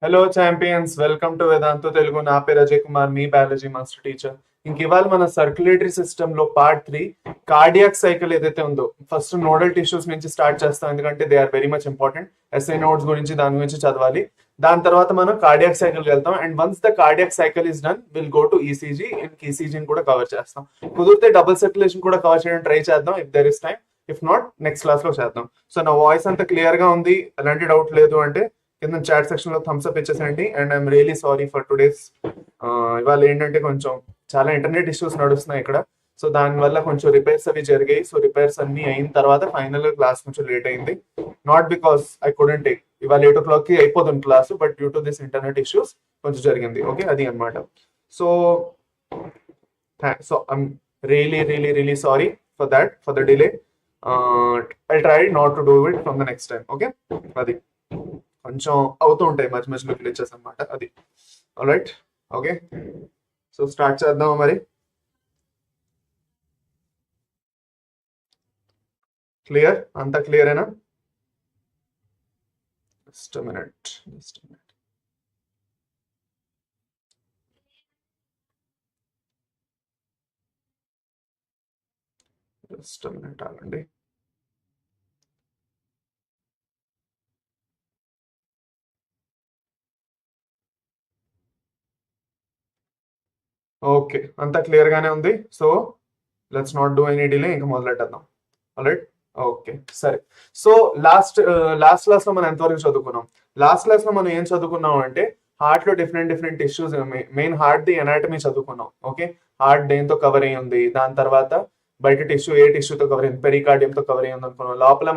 Hello champions, welcome to Vedantu Telugu. నా పేరు అజయ్ కుమార్, మీ బయాలజీ మాస్టర్ టీచర్. ఇంక ఇవాళ మన సర్క్యులేటరీ సిస్టమ్ లో పార్ట్ 3 కార్డియాక్ సైకిల్ ఏదైతే ఉందో, ఫస్ట్ నోడల్ టిష్యూస్ నుంచి స్టార్ట్ చేస్తాం, ఎందుకంటే they are very much important. SI nodes గురించి దాని గురించి చదవాలి. దాని తర్వాత మనం కార్డియాక్ సైకిల్ వెళ్తాం. And once the cardiac cycle is done, will go to ECG. అండ్ ఈసీజీని కూడా కవర్ చేస్తాం. కుదిరితే డబుల్ సర్క్యులేషన్ కూడా కవర్ చేయడం ట్రై చేద్దాం if there is time. If not, next class లో చేద్దాం. సో నా వాయిస్ అంతా క్లియర్ గా ఉంది, ఎలాంటి డౌట్ లేదు అంటే కింద చాట్ సెక్షన్ లో థమ్స్ అప్ ఇచ్చేసేయండి. And I'm really sorry for today's. ఇవాళ ఏంటంటే కొంచెం చాలా ఇంటర్నెట్ ఇష్యూస్ నడుస్తున్నాయి ఇక్కడ. సో దానివల్ల కొంచెం రిపేర్స్ అవి జరిగాయి. సో రిపేర్స్ అన్ని అయిన తర్వాత ఫైనల్ క్లాస్ కొంచెం లేట్ అయింది. Not because I couldn't take. ఇవాళ 8 o'clock కి అయిపోతుంది class, but due to this internet issues కొంచెం జరిగింది. ఓకే, అది అనమాట. So I'm really sorry for that, for the delay. I try not to do it from the next time. Okay, అది కొంచెం అవుతూ ఉంటాయి మధ్య మధ్యలో గ్లిచెస్ అనమాట. అది ఆల్రైట్. ఓకే, సో స్టార్ట్ చేద్దాం మరి. క్లియర్? అంతా క్లియరేనా? జస్ట్ మినిట్ ఆగండి. ఓకే, అంతా క్లియర్ గానే ఉంది. So let's not do any delay, ఇంకా మొదలెట్టేద్దాం. ఆల్రైట్. ఓకే, సరే. సో లాస్ట్ క్లాస్ లో మనం ఎంతవరకు చదువుకున్నాం? లాస్ట్ క్లాస్ లో మనం ఏం చదువుకున్నాం అంటే, హార్ట్ లో different tissues, main heart the anatomy చదువుకున్నాం. ఓకే, హార్ట్ దేంతో కవర్ అయ్యి ఉంది, దాని తర్వాత బయట టిష్యూ ఏ టిష్యూతో కవర్ అయింది, పెరికార్డియంతో కవర్ అయ్యింది అనుకున్నాం. లోపల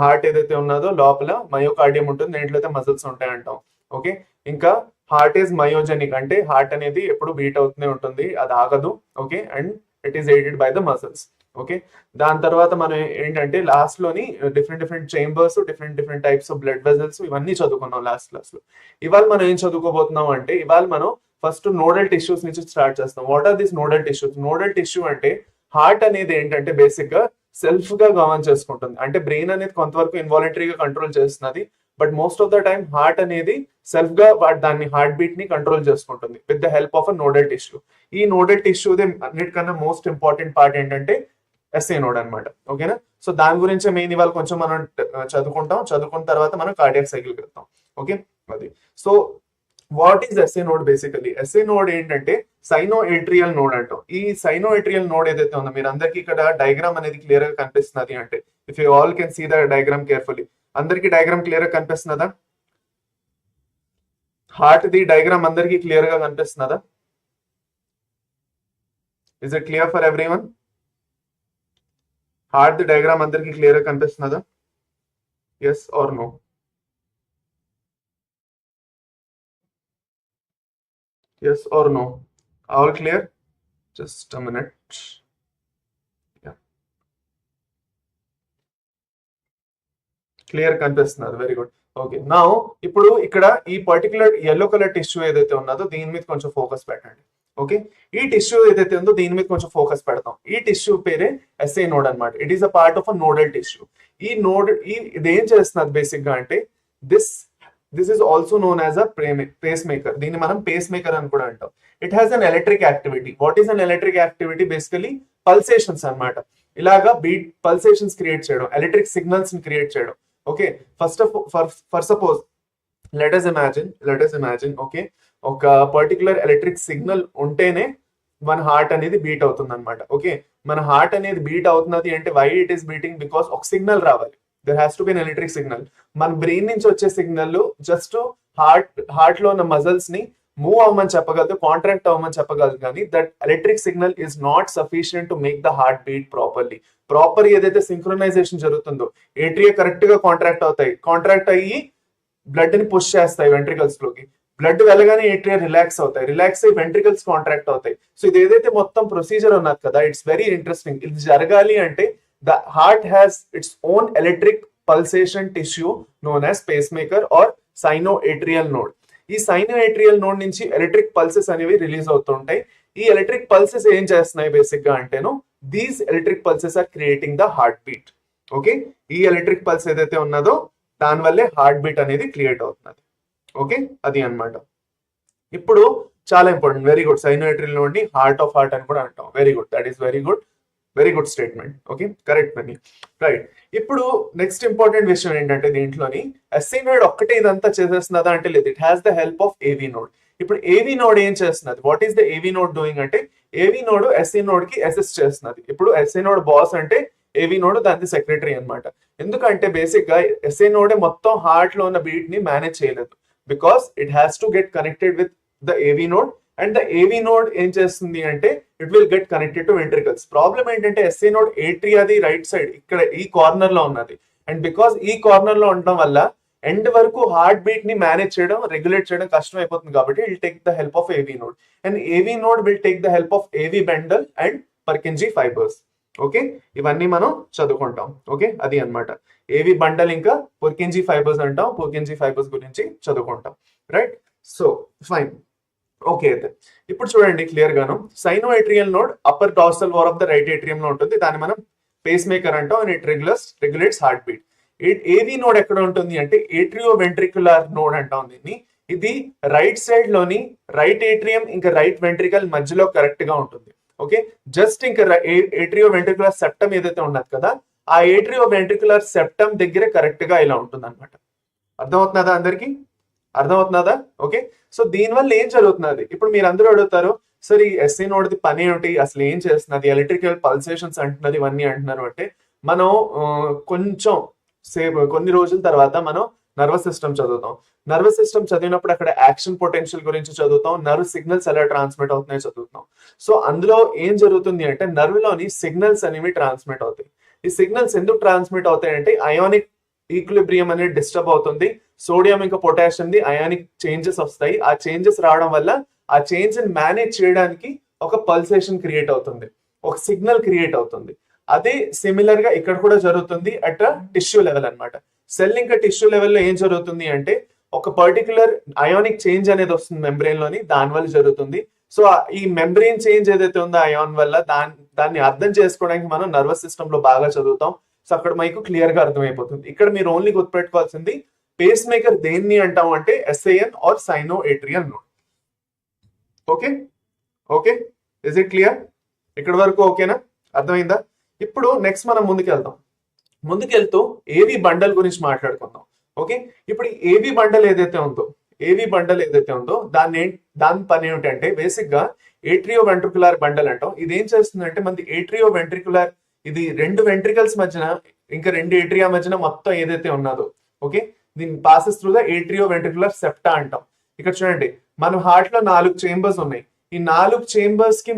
హార్ట్ ఏదైతే ఉన్నదో లోపల మయోకార్డియం ఉంటుంది, దేంట్లో అయితే మజిల్స్ ఉంటాయి అంటాం. ఓకే, ఇంకా హార్ట్ ఈజ్ మయోజెనిక్, అంటే హార్ట్ అనేది ఎప్పుడు బీట్ అవుతూనే ఉంటుంది, అది ఆగదు. Okay, and it is aided by the muscles. Okay, దాని తర్వాత మనం ఏంటంటే లాస్ట్ లోని different chambers, different types of blood vessels, ఇవన్నీ చదువుకున్నాం లాస్ట్ క్లాస్ లో. ఇవాళ మనం ఏం చదువుకోబోతున్నాం అంటే, ఇవాళ మనం ఫస్ట్ నోడల్ టిష్యూస్ నుంచి స్టార్ట్ చేస్తాం. What are this nodal tissues? Nodal tissue అంటే హార్ట్ అనేది ఏంటంటే బేసిక్ గా సెల్ఫ్ గా గవర్న్ చేసుకుంటుంది. అంటే బ్రెయిన్ అనేది కొంతవరకు ఇన్వాలంటరీగా కంట్రోల్ చేస్తున్నది, but most of the time heart అనేది సెల్ఫ్ గా దాన్ని హార్ట్ బీట్ ని కంట్రోల్ చేసుకుంటుంది with the help of a nodal tissue. ఈ నోడల్ టిష్యూ అన్నిటికన్నా మోస్ట్ ఇంపార్టెంట్ పార్ట్ ఏంటంటే ఎస్ఏ నోడ్ అనమాట. ఓకేనా? సో దాని గురించి మెయిన్ ఇవాళ కొంచెం మనం చదువుకున్న తర్వాత మనం కార్డియాక్ సైకిల్ వెళ్తాం. ఓకే, అది. So what is SA node? Basically SA node ఏంటంటే సైనో ఏట్రియల్ నోడ్ అంటాం. ఈ సైనో ఏట్రియల్ నోడ్ ఏదైతే ఉందో, మీరు అందరికి ఇక్కడ డయాగ్రామ్ అనేది క్లియర్ గా కనిపిస్తున్నది అంటే, if you all can see the diagram carefully. అందరికి డయాగ్రామ్ క్లియర్ గా కనిపిస్తున్నదా? హార్ట్ ది డయాగ్రామ్ అందరికి క్లియర్ గా కనిపిస్తున్నదా? Is it clear for everyone? Heart the diagram అందరికి క్లియర్ గా కనిపిస్తున్నదా? Yes or no? Yes or no? All clear? Just a minute. Yeah. Clear కనిపిస్తున్నారు, వెరీ గుడ్. ఓకే, నా ఇప్పుడు ఇక్కడ ఈ పర్టికులర్ ఎల్లో కలర్ టిష్యూ ఏదైతే ఉన్నదో దీని మీద కొంచెం ఫోకస్ పెట్టండి. ఓకే, ఈ టిష్యూ ఏదైతే ఉందో దీని మీద కొంచెం ఫోకస్ పెడతాం. ఈ టిష్యూ పేరే ఎస్ఏ నోడ్ అనమాట. It is a part of a nodal tissue. ఈ నోడ్ ఇది ఏం చేస్తున్నది బేసిక్ గా అంటే, this is also known as a pace maker. దీన్ని మనం పేస్ మేకర్ అని కూడా అంటాం. It has an electric activity. What is an electric activity? Basically pulsations అనమాట. ఇలాగా బీట్ పల్సేషన్స్ క్రియేట్ చేయడం, ఎలక్ట్రిక్ సిగ్నల్స్ ని క్రియేట్ చేయడం. Okay, for suppose let us imagine. Okay, ఒక పర్టికులర్ ఎలక్ట్రిక్ సిగ్నల్ ఉంటేనే మన హార్ట్ అనేది బీట్ అవుతుంది అనమాట. ఓకే, మన హార్ట్ అనేది బీట్ అవుతున్నది అంటే why it is beating? Because ఒక సిగ్నల్ రావాలి. There has to be an electric signal. మన బ్రెయిన్ నుంచి వచ్చే సిగ్నల్ జస్ట్ హార్ట్ లో ఉన్న మజిల్స్ ని మూవ్ అవ్వమని చెప్పగలదు, కాంట్రాక్ట్ అవ్వమని చెప్పగలదు, కానీ that electric signal is not sufficient to make the heart beat proper ఏదైతే సింక్రనైజేషన్ జరుగుతుందో, ఏట్రియా కరెక్ట్ గా కాంట్రాక్ట్ అయ్యి బ్లడ్ ని పుష్ చేస్తాయి వెంట్రికల్స్ లోకి. బ్లడ్ వెళ్ళగానే ఏట్రియా రిలాక్స్ అయ్యి వెంట్రికల్స్ కాంట్రాక్ట్ అవుతాయి. సో ఇది ఏదైతే మొత్తం ప్రొసీజర్ ఉన్నది కదా, ఇట్స్ వెరీ ఇంట్రెస్టింగ్. ఇది జరగాలి అంటే the heart has its own electric pulsation tissue known as pacemaker or sinoatrial node. ఈ సైనోఏట్రియల్ నోడ్ నుంచి ఎలక్ట్రిక్ పల్సెస్ అనేవి రిలీజ్ అవుతుంటాయి. ఈ ఎలక్ట్రిక్ పల్సెస్ ఏం చేస్తున్నాయి బేసిక్ గా అంటేను, these electric pulses are creating the heart beat. Okay, ఈ ఎలక్ట్రిక్ పల్స్ ఏదైతే ఉన్నదో దాని వల్లే హార్ట్ బీట్ అనేది క్రియేట్ అవుతున్నది. ఓకే, అది అన్నమాట. ఇప్పుడు చాలా important, very good, sinoatrial node ని హార్ట్ ఆఫ్ హార్ట్ అని కూడా అంటాం. Very good, that is very good, very good statement. Okay, correct అని. రైట్. ఇప్పుడు నెక్స్ట్ ఇంపార్టెంట్ విషయం ఏంటంటే దీంట్లోని ఎస్ఐ నోడ్ ఒక్కటే ఇదంతా చేసేస్తున్నదా అంటే లేదు, it has the help of AV node. ఇప్పుడు ఏవి నోడ్ ఏం చేస్తున్నది, వాట్ ఈస్ ద ఏవి నోడ్ డూయింగ్ అంటే ఏవి నోడ్ ఎస్ఐ నోడ్ కి అసిస్ట్ చేస్తున్నది. ఇప్పుడు ఎస్ఐ నోడ్ బాస్ అంటే ఏవి నోడ్ దాని సెక్రటరీ అన్నమాట. ఎందుకంటే బేసిక్ గా ఎస్ఐ నోడ్ మొత్తం హార్ట్ లో ఉన్న బీట్ ని మేనేజ్ చేయలేదు, because it has to get connected with the ఏవి నోడ్, అండ్ ద ఏవి నోడ్ ఏం చేస్తుంది అంటే it will get connected to ventricles. Problem ఏంటంటే ఎస్ఐ నోడ్ ఏట్రియాది రైట్ సైడ్ ఇక్కడ ఈ కార్నర్ లో ఉన్నది, అండ్ బికాస్ ఈ కార్నర్ లో ఉండడం వల్ల ఎండ్ వరకు హార్ట్ బీట్ ని మేనేజ్ చేయడం, రెగ్యులేట్ చేయడం కష్టం అయిపోతుంది. కాబట్టి will take the help of AV node, and ఏవి node will take the help of ఏవి బండల్ అండ్ పర్కింజీ ఫైబర్స్. ఓకే, ఇవన్నీ మనం చదువుకుంటాం. ఓకే, అది అన్నమాట. ఏవి బండల్ ఇంకా పుర్కింజీ ఫైబర్స్ అంటాం, పుర్కింజీ ఫైబర్స్ గురించి చదువుకుంటాం. Right, so fine. ఓకే, అయితే ఇప్పుడు చూడండి క్లియర్ గాను, sinoatrial node upper dorsal wall of the right atrium లో ఉంటుంది. దాన్ని మనం పేస్ మేకర్ అంటాం, and it regulates heart beat. AV node ఎక్కడ ఉంటుంది అంటే ఏట్రియో వెంట్రికులర్ నోడ్ అంటాం దీన్ని. ఇది రైట్ సైడ్ లోని రైట్ ఏట్రియం ఇంకా రైట్ వెంట్రికల్ మధ్యలో కరెక్ట్ గా ఉంటుంది. ఓకే, జస్ట్ ఇంకా ఏట్రియో వెంట్రికులర్ సెప్టమ్ ఏదైతే ఉన్నది కదా, ఆ ఏట్రియో వెంట్రికులర్ సెప్టమ్ దగ్గర కరెక్ట్ గా ఇలా ఉంటుంది అనమాట. అర్థమవుతున్నదా అందరికి? అర్థమవుతున్నదా? ఓకే, సో దీనివల్ల ఏం జరుగుతున్నది ఇప్పుడు మీరు అందరూ అడుగుతారు, సరే ఈ ఎస్ఐ నోడ్ది పని ఏమిటి, అసలు ఏం చేస్తున్నది, ఎలక్ట్రికల్ పల్సేషన్స్ అంటున్నది, ఇవన్నీ అంటున్నారు అంటే మనం కొంచెం సేపు కొన్ని రోజుల తర్వాత మనం నర్వస్ సిస్టమ్ చదువుతాం. నర్వస్ సిస్టమ్ చదివినప్పుడు అక్కడ యాక్షన్ పొటెన్షియల్ గురించి చదువుతాం, నర్వ్ సిగ్నల్స్ ఎలా ట్రాన్స్మిట్ అవుతున్నాయో చదువుతాం. సో అందులో ఏం జరుగుతుంది అంటే నర్వ్ లోని సిగ్నల్స్ అనేవి ట్రాన్స్మిట్ అవుతాయి. ఈ సిగ్నల్స్ ఎందుకు ట్రాన్స్మిట్ అవుతాయి అంటే అయానిక్ ఈక్విలిబ్రియం అనేది డిస్టర్బ్ అవుతుంది, సోడియం ఇంకా పొటాషియం ది అయానిక్ చేంజెస్ వస్తాయి. ఆ చేంజెస్ రావడం వల్ల ఆ చేంజ్ ని మేనేజ్ చేయడానికి ఒక పల్సేషన్ క్రియేట్ అవుతుంది, ఒక సిగ్నల్ క్రియేట్ అవుతుంది. అదే సిమిలర్ గా ఇక్కడ కూడా జరుగుతుంది అట్ టిష్యూ లెవెల్ అన్నమాట. సెల్ ఇంకా టిష్యూ లెవెల్లో ఏం జరుగుతుంది అంటే ఒక పర్టికులర్ అయానిక్ చేంజ్ అనేది వస్తుంది మెంబ్రెయిన్ లోని, దాని వల్ల జరుగుతుంది. సో ఈ మెంబ్రెయిన్ చేంజ్ ఏదైతే ఉందో అయాన్ వల్ల దాన్ని అర్థం చేసుకోవడానికి మనం నర్వస్ సిస్టమ్ లో బాగా చదువుతాం. సో అక్కడ మీకు క్లియర్ గా అర్థమైపోతుంది. ఇక్కడ మీరు ఓన్లీ గుర్తుపెట్టుకోవాల్సింది పేస్ మేకర్ దేన్ని అంటాం అంటే SIN or sino atrial node. Okay, okay, is it clear? ఇక్కడ వరకు ఓకేనా? అర్థమైందా? ఇప్పుడు నెక్స్ట్ మనం ముందుకెళ్తూ ఏవి బండల్ గురించి మాట్లాడుకుందాం. ఓకే, ఇప్పుడు ఏవి బండల్ ఏదైతే ఉందో దాని పని ఏమిటంటే బేసిక్ గా ఏట్రియో వెంట్రికులర్ బండల్ అంటాం. ఇది ఏం చేస్తుందంటే మనది ఏట్రియో వెంట్రికులర్, ఇది రెండు వెంట్రికల్స్ మధ్యన ఇంకా రెండు ఏట్రియా మధ్యన మొత్తం ఏదైతే ఉన్నదో, ఓకే, దీన్ని passes through the atrio ventricular septa అంటాం. ఇక్కడ చూడండి మన హార్ట్ లో 4 చేంబర్స్ ఉన్నాయి. ఈ 4 చేంబర్స్ కి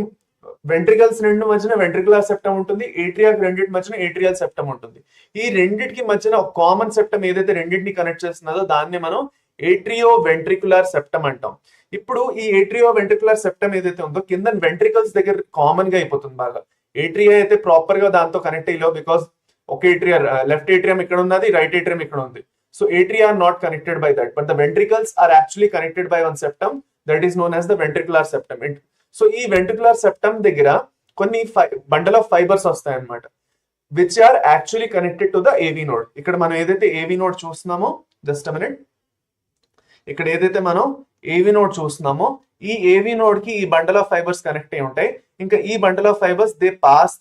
వెంట్రికల్స్ రెండు మధ్యన వెంట్రికులర్ సెప్టమ్ ఉంటుంది, ఏట్రియా రెండింటి మధ్యన ఏట్రియల్ సెప్టమ్ ఉంటుంది. ఈ రెండింటికి మధ్యన ఒక కామన్ సెప్టమ్ ఏదైతే రెండింటిని కనెక్ట్ చేస్తున్నదో దాన్ని మనం ఏట్రియో వెంట్రికులర్ సెప్టమ్ అంటాం. ఇప్పుడు ఈ ఏట్రియో వెంట్రికులర్ సెప్టమ్ ఏదైతే ఉందో కింద వెంట్రికల్స్ దగ్గర కామన్ గా అయిపోతుంది బాగా. ఏట్రియా అయితే ప్రాపర్ గా దాంతో కనెక్ట్ అయ్యో, బికాస్ ఒక ఏట్రియా లెఫ్ట్ ఏట్రియం ఇక్కడ ఉన్నది, రైట్ ఏట్రియం ఇక్కడ ఉంది. So atria are not connected by that, but the ventricles are actually connected by one septum that is known as the ventricular septum. So ఈ ventricular septum దగ్గర కొన్ని bundle of fibres వస్తాయి అన్నమాట, which are actually connected to the AV node. ఇక్కడ మనం ఏదైతే AV node చూస్తున్నామో, just a minute, ఇక్కడ ఏదైతే మనం AV node చూస్తున్నామో ఈ AV node కి ఈ బండల్ ఆఫ్ ఫైబర్స్ కనెక్ట్ అయి ఉంటాయి. ఇంకా ఈ bundle of fibres they pass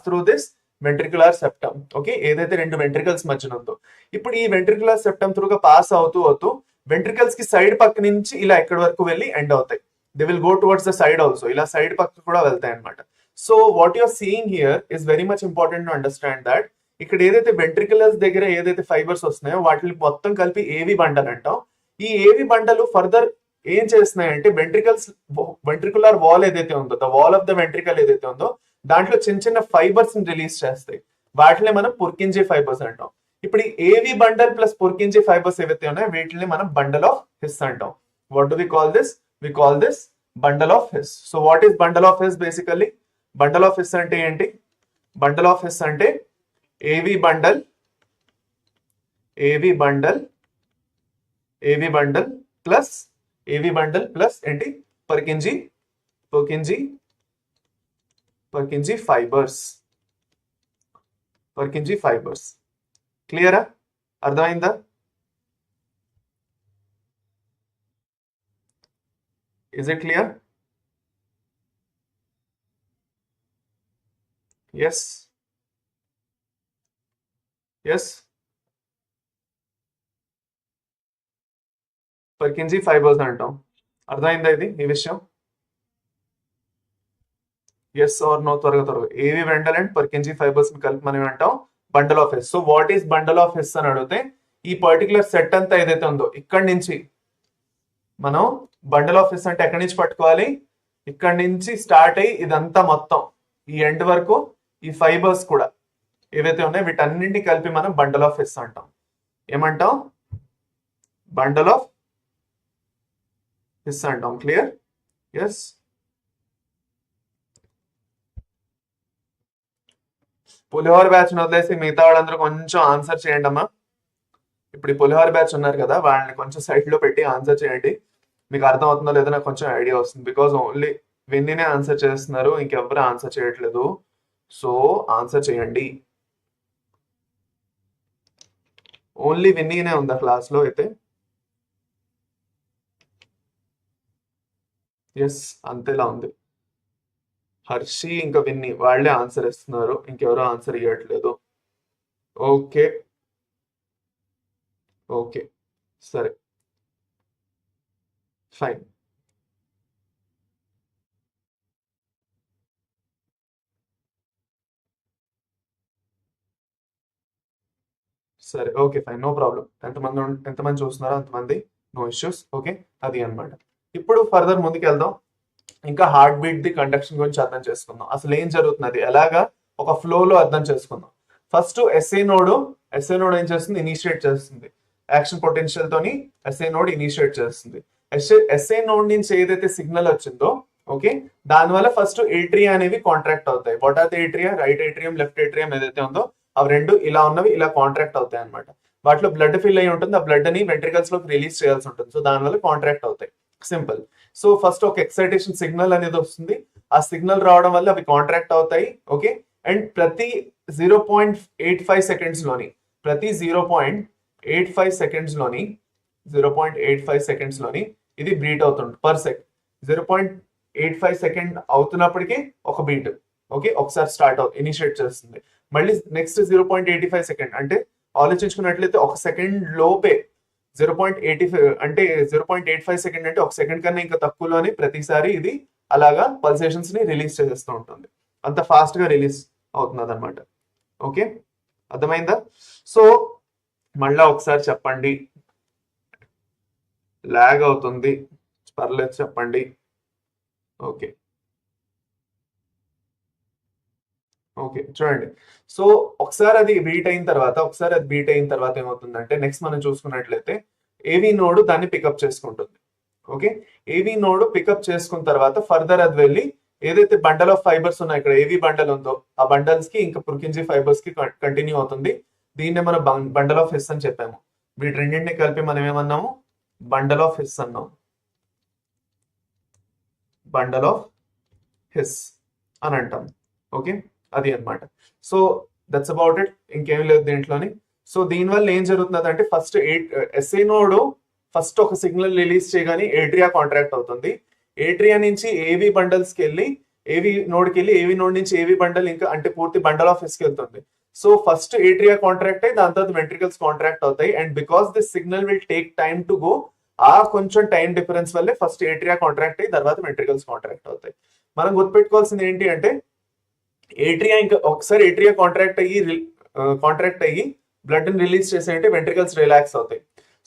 through this ventricular septum. Okay, ఏదైతే రెండు వెంట్రికల్స్ మధ్యన ఉందో, ఇప్పుడు ఈ వెంట్రికులర్ సెప్టమ్ త్రూగా పాస్ అవుతూ వెంట్రికల్స్ కి సైడ్ పక్క నుంచి ఇలా ఎక్కడి వరకు వెళ్ళి ఎండ్ అవుతాయి. They will go towards the side also, ఇలా సైడ్ పక్క కూడా వెళ్తాయి అనమాట. So what you're seeing here is very much important to understand that ఇక్కడ ఏదైతే వెంట్రికులర్స్ దగ్గర ఏదైతే ఫైబర్స్ వస్తున్నాయో వాటిని మొత్తం కలిపి ఏవి బండల్ అంటాం. ఈ ఏవి బండలు ఫర్దర్ ఏం చేస్తున్నాయంటే వెంట్రికులర్ వాల్ ఏదైతే ఉందో, the wall of the ventricle ఏదైతే ఉందో దాంట్లో చిన్న చిన్న ఫైబర్స్ ని రిలీజ్ చేస్తాయి. వాటిని మనం పుర్కింజీ ఫైబర్స్ అంటాం. ఇప్పుడు ఈ ఏవి బండల్ ప్లస్ పుర్కింజీ ఫైబర్స్ ఏవైతే ఉన్నాయో వీటిని మనం బండల్ ఆఫ్ హిస్ అంటాం. What do we call this? We call this bundle of His. So what is bundle of His? Basically bundle of His అంటే ఏంటి? బండల్ ఆఫ్ హిస్ అంటే ఏవి బండల్ ప్లస్ ఏంటి? Purkinje fibres. క్లియరా? అర్థమైందా? Is it clear? Yes. Yes. Purkinje fibres అంటాం. అర్థమైందా ఇది ఈ విషయం? ఎస్ ఆర్ నో, త్వరగా త్వరగా. ఏవి వెండల్ అండ్ పర్కిన్సీ ఫైబర్స్ కలిపి మనం అంటాం bundle of His. So what is bundle of His అని అడిగితే ఈ పర్టికులర్ సెట్ అంతా ఏదైతే ఉందో ఇక్కడి నుంచి మనం బండల్ ఆఫ్ హెస్ అంటే ఎక్కడి నుంచి పట్టుకోవాలి, ఇక్కడి నుంచి స్టార్ట్ అయ్యి ఇదంతా మొత్తం ఈ ఎండ్ వరకు ఈ ఫైబర్స్ కూడా ఏవైతే ఉన్నాయో వీటన్నింటినీ కలిపి మనం బండల్ ఆఫ్ హెస్ అంటాం. ఏమంటాం? బండల్ ఆఫ్ హెస్ అంటాం. క్లియర్? ఎస్. పులిహోర బ్యాచ్ వదిలేసి మిగతా వాళ్ళందరూ కొంచెం ఆన్సర్ చేయండి అమ్మా. ఇప్పుడు ఈ పులిహోర బ్యాచ్ ఉన్నారు కదా, వాళ్ళని కొంచెం సైడ్ లో పెట్టి ఆన్సర్ చేయండి. మీకు అర్థం అవుతుందో లేదో నాకు కొంచెం ఐడియా వస్తుంది. బికాజ్ ఓన్లీ విన్నీనే ఆన్సర్ చేస్తున్నారు, ఇంకెవ్వరు ఆన్సర్ చేయట్లేదు. సో ఆన్సర్ చేయండి. ఓన్లీ విన్నీనే ఉందా క్లాస్ లో అయితే? ఎస్, అంతేలా ఉంది. హర్షి ఇంకా విన్నీ వాళ్ళే ఆన్సర్ ఇస్తున్నారు, ఇంకెవరో ఆన్సర్ ఇవ్వట్లేదు. ఓకే. ఓకే, సరే, ఫైన్. సరే, ఓకే, ఫైన్, నో ప్రాబ్లం. ఎంతమంది చూస్తున్నారో అంతమంది, నో ఇష్యూస్. ఓకే, అది అన్నమాట. ఇప్పుడు ఫర్దర్ ముందుకు వెళ్దాం. ఇంకా హార్ట్ బీట్ ది కండక్షన్ గురించి అర్థం చేసుకుందాం. అసలు ఏం జరుగుతున్నది, ఎలాగా ఒక ఫ్లోలో అర్థం చేసుకుందాం. ఫస్ట్ ఎస్ఏ నోడ్ ఏం చేస్తుంది? ఇనిషియేట్ చేస్తుంది. యాక్షన్ పొటెన్షియల్ తోని ఎస్ఏ నోడ్ ఇనిషియేట్ చేస్తుంది. ఎస్ఏ నోడ్ నుంచి ఏదైతే సిగ్నల్ వచ్చిందో, ఓకే, దానివల్ల ఫస్ట్ ఏట్రియా అనేవి కాంట్రాక్ట్ అవుతాయి. What are the atria? Right atrium, left atrium ఏదైతే ఉందో అవి రెండు ఇలా ఉన్నవి ఇలా కాంట్రాక్ట్ అవుతాయి అనమాట. వాటిలో బ్లడ్ ఫిల్ అయి ఉంటుంది, ఆ బ్లడ్ ని వెంట్రికల్స్ లోకి రిలీజ్ చేయాల్సి ఉంటుంది. సో దానివల్ల కాంట్రాక్ట్ అవుతాయి. సింపుల్. సో ఫస్ట్ ఒక ఎక్సైటేషన్ సిగ్నల్ అనేది వస్తుంది. ఆ సిగ్నల్ రావడం వల్ల అవి కాంట్రాక్ట్ అవుతాయి. ఓకే, అండ్ ప్రతి 0.85 సెకండ్స్ లోని ప్రతి 0.85 సెకండ్స్ లోని 0.85 సెకండ్స్ లోని ఇది బీట్ అవుతుంది పర్ సెకండ్. 0.85 సెకండ్ అవుతున్నప్పటికీ ఒక బీట్, ఓకే, ఒకసారి స్టార్ట్ ఇనిషియేట్ చేస్తుంది. మళ్ళీ నెక్స్ట్ 0.85 సెకండ్ అంటే ఆలోచించుకున్నట్లయితే ఒక సెకండ్ లోపే 0.85 అంటే 0.85 సెకండ్ అంటే ఒక సెకండ్ కన్నా ఇంకా తక్కువలోనే ప్రతిసారి ఇది అలాగా పల్సేషన్స్ ని రిలీజ్ చేసేస్తూ ఉంటుంది. అంత ఫాస్ట్ గా రిలీజ్ అవుతుంది అనమాట. ఓకే, అర్థమైందా? సో మళ్ళా ఒకసారి చెప్పండి. లాగ్ అవుతుంది, పర్లేదు, చెప్పండి. ఓకే. ఓకే, చూడండి. సో ఒకసారి అది బీట్ అయిన తర్వాత ఏమవుతుందంటే నెక్స్ట్ మనం చూసుకున్నట్లయితే ఏవి నోడ్ దాన్ని పికప్ చేసుకుంటుంది. ఓకే, ఏవి నోడ్ పికప్ చేసుకున్న తర్వాత ఫర్దర్ అది వెళ్ళి ఏదైతే బండల్ ఆఫ్ ఫైబర్స్ ఉన్నాయి, ఇక్కడ ఏవి బండల్ ఉందో ఆ బండల్స్ కి ఇంకా పుర్కింజీ ఫైబర్స్ కి కంటిన్యూ అవుతుంది. దీన్నే మనం బండల్ ఆఫ్ హిస్ అని చెప్పాము. వీటి రెండింటిని కలిపి మనం ఏమన్నాము? బండల్ ఆఫ్ హిస్ అన్నాం. బండల్ ఆఫ్ హిస్ అని అంటాం. ఓకే, అది అన్నమాట. సో దట్స్ అబౌట్ ఇట్, ఇంకేం లేదు దీంట్లోని. సో దీనివల్ల ఏం జరుగుతుంది అంటే ఫస్ట్ ఎస్ఏ నోడ్ ఫస్ట్ ఒక సిగ్నల్ రిలీజ్ చేయగానే ఏట్రియా కాంట్రాక్ట్ అవుతుంది. ఏట్రియా నుంచి ఏవి బండల్స్ కి వెళ్ళి ఏవి నోడ్ నుంచి ఏవి బండల్ ఇంకా అంటే పూర్తి బండల్ ఆఫ్ హిస్ కి వెళ్తుంది. సో ఫస్ట్ ఏట్రియా కాంట్రాక్ట్ అయ్యి దాని తర్వాత వెంట్రికల్స్ కాంట్రాక్ట్ అవుతాయి. And because this signal will take time to go, ఆ కొంచెం టైం డిఫరెన్స్ వల్లే ఫస్ట్ ఏట్రియా కాంట్రాక్ట్ అయ్యి తర్వాత వెంట్రికల్స్ కాంట్రాక్ట్ అవుతాయి. మనం గుర్తుపెట్టుకోవాల్సింది ఏంటి అంటే ఏట్రియా ఇంకా ఒకసారి ఏట్రియా కాంట్రాక్ట్ అయ్యి బ్లడ్ ని రిలీజ్ చేసాయంటే వెంట్రికల్స్ రిలాక్స్ అవుతాయి.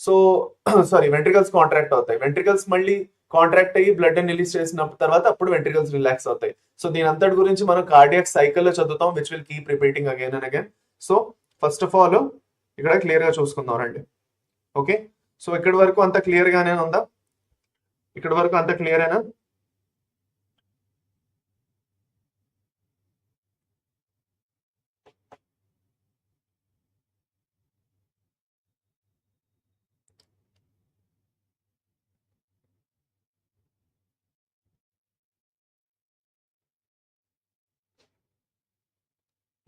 సో సారీ, వెంట్రికల్స్ కాంట్రాక్ట్ అవుతాయి. వెంట్రికల్స్ మళ్ళీ కాంట్రాక్ట్ అయ్యి బ్లడ్ ని రిలీజ్ చేసిన తర్వాత అప్పుడు వెంట్రికల్స్ రిలాక్స్ అవుతాయి. సో దీని అంతటి గురించి మనం కార్డియాక్ సైకిల్ లో చదువుతాం, which will keep repeating again and again. So first of all ఇక్కడ క్లియర్ గా చూసుకుందాం రండి. ఓకే, సో ఇక్కడి వరకు అంత క్లియర్ గానే ఉందా? ఇక్కడి వరకు అంత క్లియరేనా?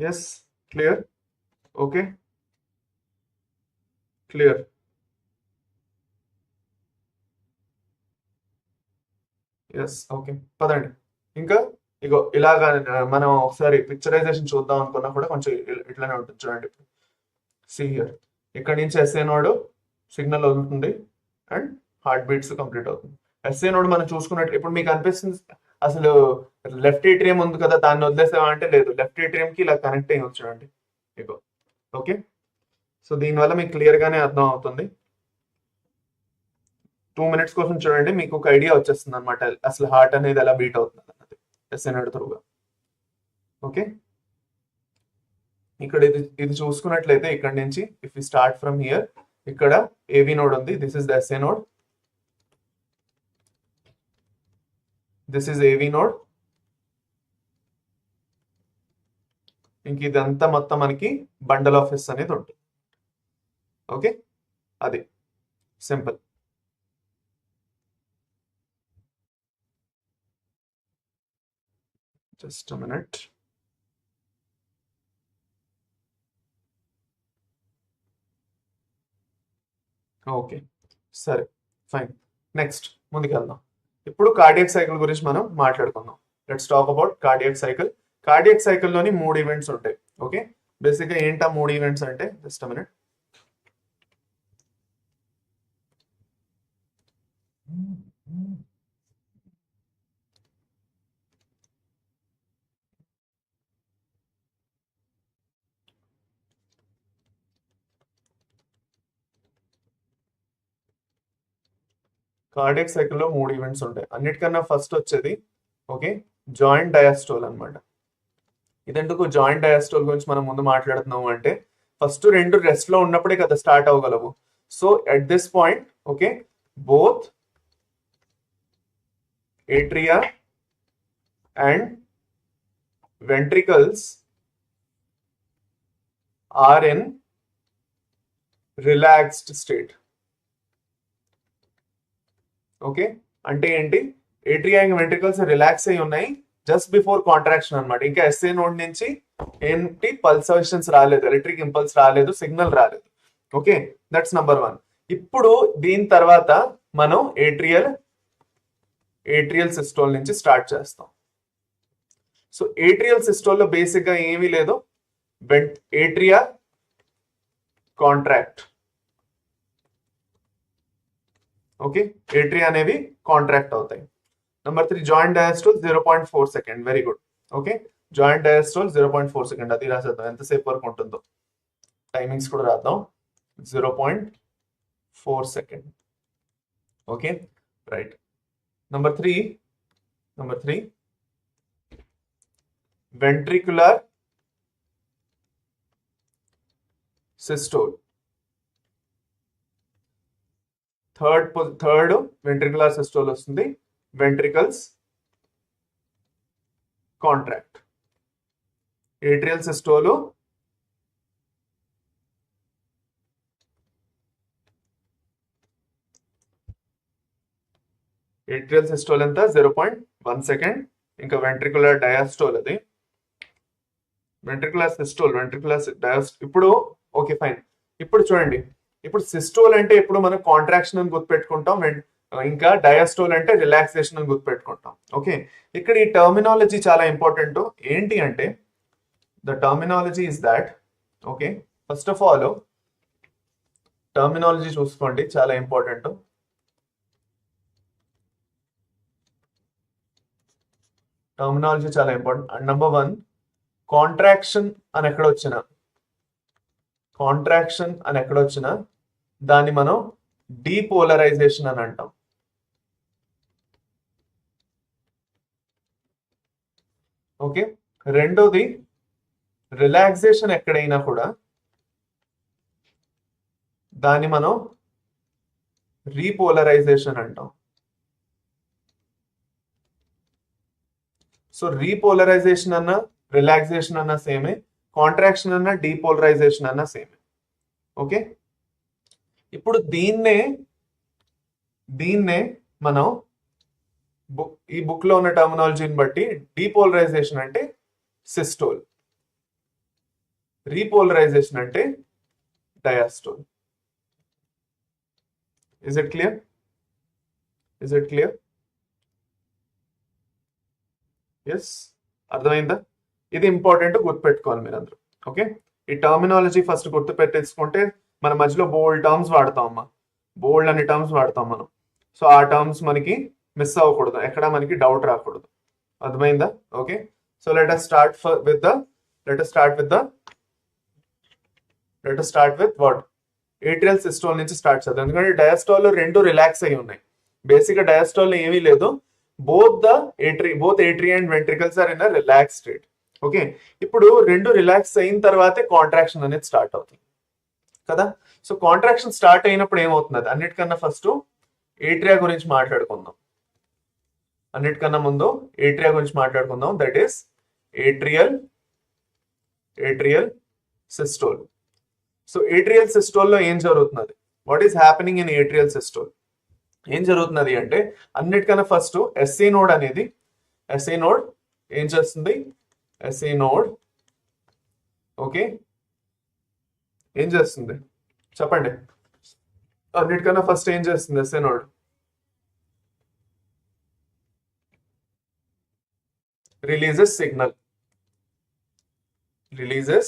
Yes, clear. Okay, clear. Yes okay పదండి ఇంకా ఇగో ఇలాగా మనం ఒకసారి పిక్చరైజేషన్ చూద్దాం అనుకున్నా కూడా కొంచెం ఇట్లానే ఉంటుంది చూడండి. సి హియర్ ఇక్కడ నుంచి ఎస్ఏ నోడ్ సిగ్నల్ వదులుతుంది అండ్ హార్ట్ బీట్స్ కంప్లీట్ అవుతుంది. ఎస్ఏ నోడ్ మనం చూసుకున్నట్టు ఇప్పుడు మీకు అనిపిస్తుంది అసలు లెఫ్ట్ ఏట్రియం ఉంది కదా దాన్ని వదిలేసావా అంటే లేదు, లెఫ్ట్ ఏట్రియం కి ఇలా కనెక్ట్ అయ్యి చూడండి ఇగో. ఓకే సో దీనివల్ల మీకు క్లియర్ గానే అర్థం అవుతుంది. 2 minutes కోసం చూడండి మీకు ఒక ఐడియా వచ్చేస్తుంది అనమాట అసలు హార్ట్ అనేది ఎలా బీట్ అవుతుంది అన్నది ఎస్ఏ నోడ్ త్రూగా. ఓకే ఇక్కడ ఇది చూసుకున్నట్లయితే ఇక్కడ నుంచి if you start from here ఇక్కడ ఏవి నోడ్ ఉంది, this is the essay node, this is ఏవి నోడ్. ఇంక ఇదంతా మొత్తం మనకి బండల్ ఆఫ్ ఎస్ అనేది ఉంటుంది. ఓకే అది simple. Just a minute. Okay సరే ఫైన్. నెక్స్ట్ ముందుకు వెళ్దాం. ఇప్పుడు కార్డియాక్ సైకిల్ గురించి మనం మాట్లాడుకుందాం. Let's talk about cardiac cycle. Cardiac సైకిల్లోని 3 ఈవెంట్స్ ఉంటాయి. ఓకే బేసిక్గా ఏంటా 3 ఈవెంట్స్ అంటే జస్ట్ అ మినిట్. కార్డియాక్ సైకిల్లో 3 ఈవెంట్స్ ఉంటాయి. అన్నిటికన్నా ఫస్ట్ వచ్చేది ఓకే జాయింట్ డయాస్టోల్ అనమాట. ఇదెందుకు జాయింట్ డయాస్టోల్ గురించి మనం ముందు మాట్లాడుతున్నాము అంటే ఫస్ట్ 2 రెస్ట్ లో ఉన్నప్పుడే కదా స్టార్ట్ అవ్వగలవు. So at this point okay both atria and ventricles are in relaxed state. Okay అంటే ఏంటి, ఏట్రియా అండ్ వెంట్రికల్స్ రిలాక్స్ అయి ఉన్నాయి జస్ట్ బిఫోర్ కాంట్రాక్షన్ అనమాట. ఇంకా ఎస్ఏ నోడ్ నుంచి ఏంటి పల్సేషన్స్ రాలేదు, ఎలక్ట్రిక్ ఇంపల్స్ రాలేదు, సిగ్నల్ రాలేదు. Okay that's number 1. ఇప్పుడు దీని తర్వాత మనం ఏట్రియల్ సిస్టోల్ నుంచి స్టార్ట్ చేస్తాం. సో ఏట్రియల్ సిస్టోల్ లో బేసిక్ గా ఏమీ లేదు, ఏట్రియా కాంట్రాక్ట్. ఓకే ఏట్రియా అనేవి కాంట్రాక్ట్ అవుతాయి. Number 3 joint diastole 0.4 second. Very good. Okay joint diastole 0.4 second. అది రాసేద్దాం ఎంతసేపు వరకు ఉంటుందో, టైమింగ్స్ కూడా రాద్దాం. 0.4 second. Okay right. Number 3 ventricular systole. Third ventricular systole వస్తుంది, వెంట్రికల్స్ కాంట్రాక్ట్. ఏట్రియల్ సిస్టోల్ ఎంత 0.1 సెకండ్. ఇంకా వెంట్రికులర్ డయాస్టోల్ అది వెంట్రికులర్ సిస్టోల్ ఇప్పుడు ఓకే ఫైన్. ఇప్పుడు చూడండి ఇప్పుడు సిస్టోల్ అంటే ఇప్పుడు మనం కాంట్రాక్షన్ అని గుర్తుపెట్టుకుంటాం, ఇంకా డయాస్టోల్ అంటే రిలాక్సేషన్ అని గుర్తుపెట్టుకుంటాం. ఓకే ఇక్కడ ఈ టర్మినాలజీ చాలా ఇంపార్టెంట్. ఏంటి అంటే the terminology is that okay first of all terminology చూసుకోండి చాలా ఇంపార్టెంట్. టర్మినాలజీ చాలా ఇంపార్టెంట్. అండ్ నెంబర్ 1 కాంట్రాక్షన్ అని ఎక్కడొచ్చినా దాన్ని మనం డీపోలరైజేషన్ అని అంటాం. ఓకే రెండోది రిలాక్సేషన్ ఎక్కడైనా కూడా దాన్ని మనం రీపోలరైజేషన్ అంటాం. సో రీపోలరైజేషన్ అన్న రిలాక్సేషన్ అన్న సేమే, కాంట్రాక్షన్ అన్న డీపోలరైజేషన్ అన్న సేమే. ఓకే ఇప్పుడు దీన్నే మనం ఈ బుక్ లో ఉన్న టర్మినాలజీని బట్టి డీపోలరైజేషన్ అంటే సిస్టోల్, రీపోలరైజేషన్ అంటే diastole. Is it clear? Yes, అర్థమైందా? ఇది ఇంపార్టెంట్, గుర్తుపెట్టుకోవాలి మీరు అందరూ. ఓకే, ఈ టర్మినాలజీ ఫస్ట్ గుర్తుపెట్టేసుకుంటే మన మధ్యలో బోల్డ్ టర్మ్స్ వాడతాం అమ్మా, బోల్డ్ అనే టర్మ్స్ వాడతాం మనం. సో ఆ టర్మ్స్ మనకి మిస్ అవ్వకూడదు, ఎక్కడ మనకి డౌట్ రాకూడదు. అర్థమైందా? Okay, so let us start with what? Atrial systole నుంచి స్టార్ట్ చేద్దాం. ఎందుకంటే డయాస్టాల్ లో రెండు రిలాక్స్ అయి ఉన్నాయి. బేసిక్ గా డయాస్టాల్ లో ఏమీ లేదు, both atria and ventricles are in a relax state. Okay, ఇప్పుడు రెండు రిలాక్స్ అయిన తర్వాతే కాంట్రాక్షన్ అనేది స్టార్ట్ అవుతుంది కదా. సో కాంట్రాక్షన్ స్టార్ట్ అయినప్పుడు ఏమవుతుంది? అన్నిటికన్నా ఫస్ట్ ఏట్రియా గురించి మాట్లాడుకుందాం. అన్నిటికన్నా ముందు ఏట్రియా గురించి మాట్లాడుకుందాం. That is atrial systole. So atrial systole లో ఏం జరుగుతున్నది? What is happening in atrial systole? ఏం జరుగుతున్నది అంటే అన్నిటికన్నా ఫస్ట్ ఎస్ఏ నోడ్ అనేది, ఎస్ఏ నోడ్ ఏం చేస్తుంది? ఎస్ఏ నోడ్ ఓకే ఏం చేస్తుంది చెప్పండి? అన్నిటికన్నా ఫస్ట్ ఏం చేస్తుంది SA node? releases signal, releases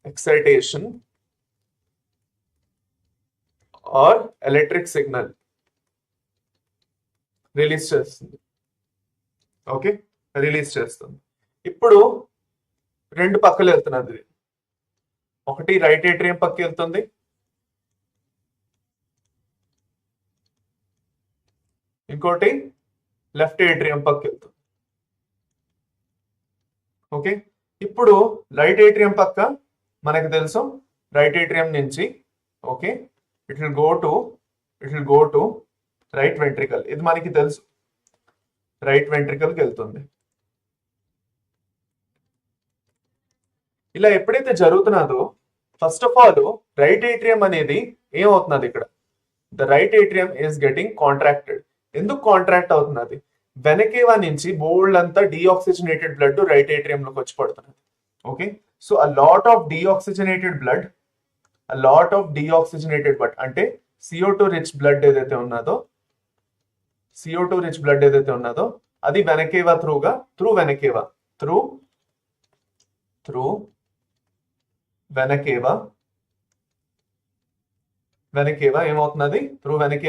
excitation or electric signal release చేస్తుంది. ఓకే, రిలీజ్ చేస్తుంది. ఇప్పుడు రెండు పక్కలు వెళ్తున్నది, ఒకటి రైట్ ఏట్రియం పక్క వెళ్తుంది, ఇంకోటి లెఫ్ట్ ఏట్రియం పక్క వెళ్తుంది. ఓకే, ఇప్పుడు రైట్ ఏట్రియం పక్క మనకు తెలుసు, రైట్ ఏట్రియం నుంచి okay it will go to right ventricle. ఇది మనకి తెలుసు, రైట్ వెంట్రికల్కి వెళ్తుంది. ఇలా ఎప్పుడైతే జరుగుతున్నదో first of all right atrium అనేది ఏమవుతున్నది? ఇక్కడ the right atrium is getting contracted. ఎందుకు కాంట్రాక్ట్ అవుతున్నది? వెనకేవా నుంచి బోల్డ్ అంతా డీఆక్సిజనేటెడ్ బ్లడ్ రైట్ ఏట్రియం లోకి వచ్చి పడుతున్నది. Okay, so a lot of deoxygenated blood అంటే CO2 రిచ్ బ్లడ్ ఏదైతే ఉన్నదో, CO2 రిచ్ బ్లడ్ ఏదైతే ఉన్నదో అది వెనకేవా వెనకేవా ఏమవుతున్నది?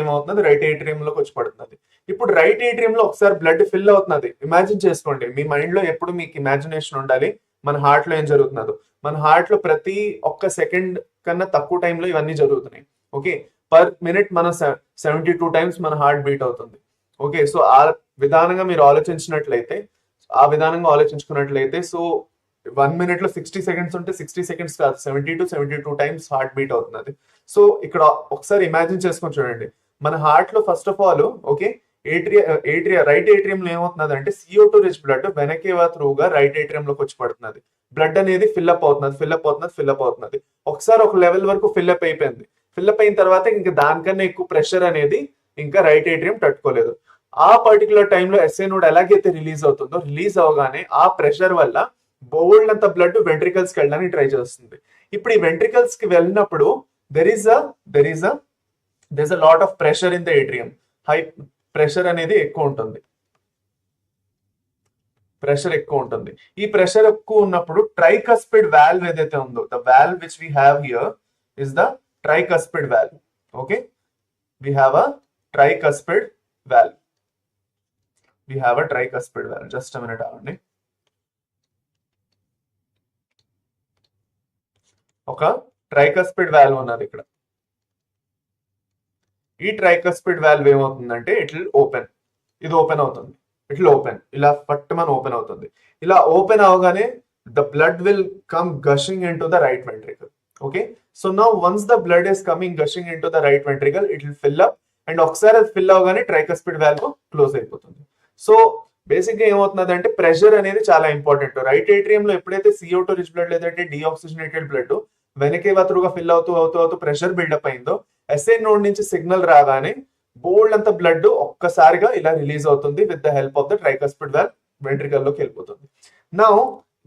ఏమవుతున్నది? రైట్ ఏట్రియం లోకి వచ్చి పడుతున్నది. ఇప్పుడు రైట్ ఏట్రియం లో ఒకసారి బ్లడ్ ఫిల్ అవుతున్నది. ఇమాజిన్ చేసుకోండి, మీ మైండ్ లో ఎప్పుడు మీకు ఇమాజినేషన్ ఉండాలి మన హార్ట్ లో ఏం జరుగుతున్నదో. మన హార్ట్ లో ప్రతి ఒక్క సెకండ్ కన్నా తక్కువ టైంలో ఇవన్నీ జరుగుతున్నాయి. ఓకే, పర్ మినిట్ మన 72 టైమ్స్ మన హార్ట్ బీట్ అవుతుంది. ఓకే, సో ఆ విధానంగా మీరు ఆలోచించుకున్నట్లయితే సో 1 మినిట్ లో 60 సెకండ్స్ ఉంటే 60 సెకండ్స్ కాదు, 72 టైమ్స్ హార్ట్ బీట్ అవుతున్నది. సో ఇక్కడ ఒకసారి ఇమాజిన్ చేసుకొని చూడండి, మన హార్ట్ లో first of all okay right atrium లో ఏమవుతున్నది అంటే CO2 రిచ్ బ్లడ్ వెనకేవా త్రూగా రైట్ ఏట్రియం లోకి వచ్చి పడుతున్నది. బ్లడ్ అనేది ఫిల్అప్ అవుతున్నది. ఒకసారి ఒక లెవెల్ వరకు ఫిల్అప్ అయిపోయింది. ఫిల్అప్ అయిన తర్వాత ఇంకా దానికన్నా ఎక్కువ ప్రెషర్ అనేది ఇంకా రైట్ ఏట్రియం తట్టుకోలేదు. ఆ పర్టికులర్ టైంలో ఎస్ఏ నోడ్ ఎలాగైతే రిలీజ్ అవుతుందో, రిలీజ్ అవగానే ఆ ప్రెషర్ వల్ల బోల్డ్ అంత బ్లడ్ వెంట్రికల్స్ కి వెళ్ళడానికి ట్రై చేస్తుంది. ఇప్పుడు ఈ వెంట్రికల్స్ కి వెళ్ళినప్పుడు there is a lot of pressure in the atrium. High pressure అనేది ఎక్కువ ఉంటుంది. ఈ ప్రెషర్ ఎక్కువ ఉన్నప్పుడు ట్రైకస్పిడ్ వాల్వ్ ఏదైతే ఉందో, the valve which we have here is the tricuspid valve. Okay, we have a tricuspid valve. Just a minute ఆగండి. ఒక ట్రైకస్పిడ్ వాల్వ్ ఉన్నది ఇక్కడ. ఈ ట్రైకస్పిడ్ వాల్వ్ ఏమవుతుందంటే ఇట్ విల్ ఓపెన్. ఇది ఓపెన్ అవుతుంది, ఇలా పట్టుమని ఓపెన్ అవుతుంది. ఇలా ఓపెన్ అవగానే the blood will come gushing in to the right ventricle. Okay, so now once the blood is coming gushing in to the right ventricle it will fill up. And ఒకసారి అది fill అవగానే tricuspid valve close అయిపోతుంది. So basic గా ఏమవుతుంది అంటే pressure అనేది చాలా important. Right atrium లో ఎప్పుడైతే CO2 రిచ్ బ్లడ్ లేదంటే డీఆక్సిజనేటెడ్ బ్లడ్ వెనకేవా త్రూగా ఫిల్ అవుతూ ప్రెషర్ బిల్డప్ అయిందో, ఎస్ఏ నోడ్ నుంచి సిగ్నల్ రాగానే బోల్డ్ అంత బ్లడ్ ఒక్కసారిగా ఇలా రిలీజ్ అవుతుంది with the help of the tricuspid valve ventricle లోకి వెళ్ళిపోతుంది. నౌ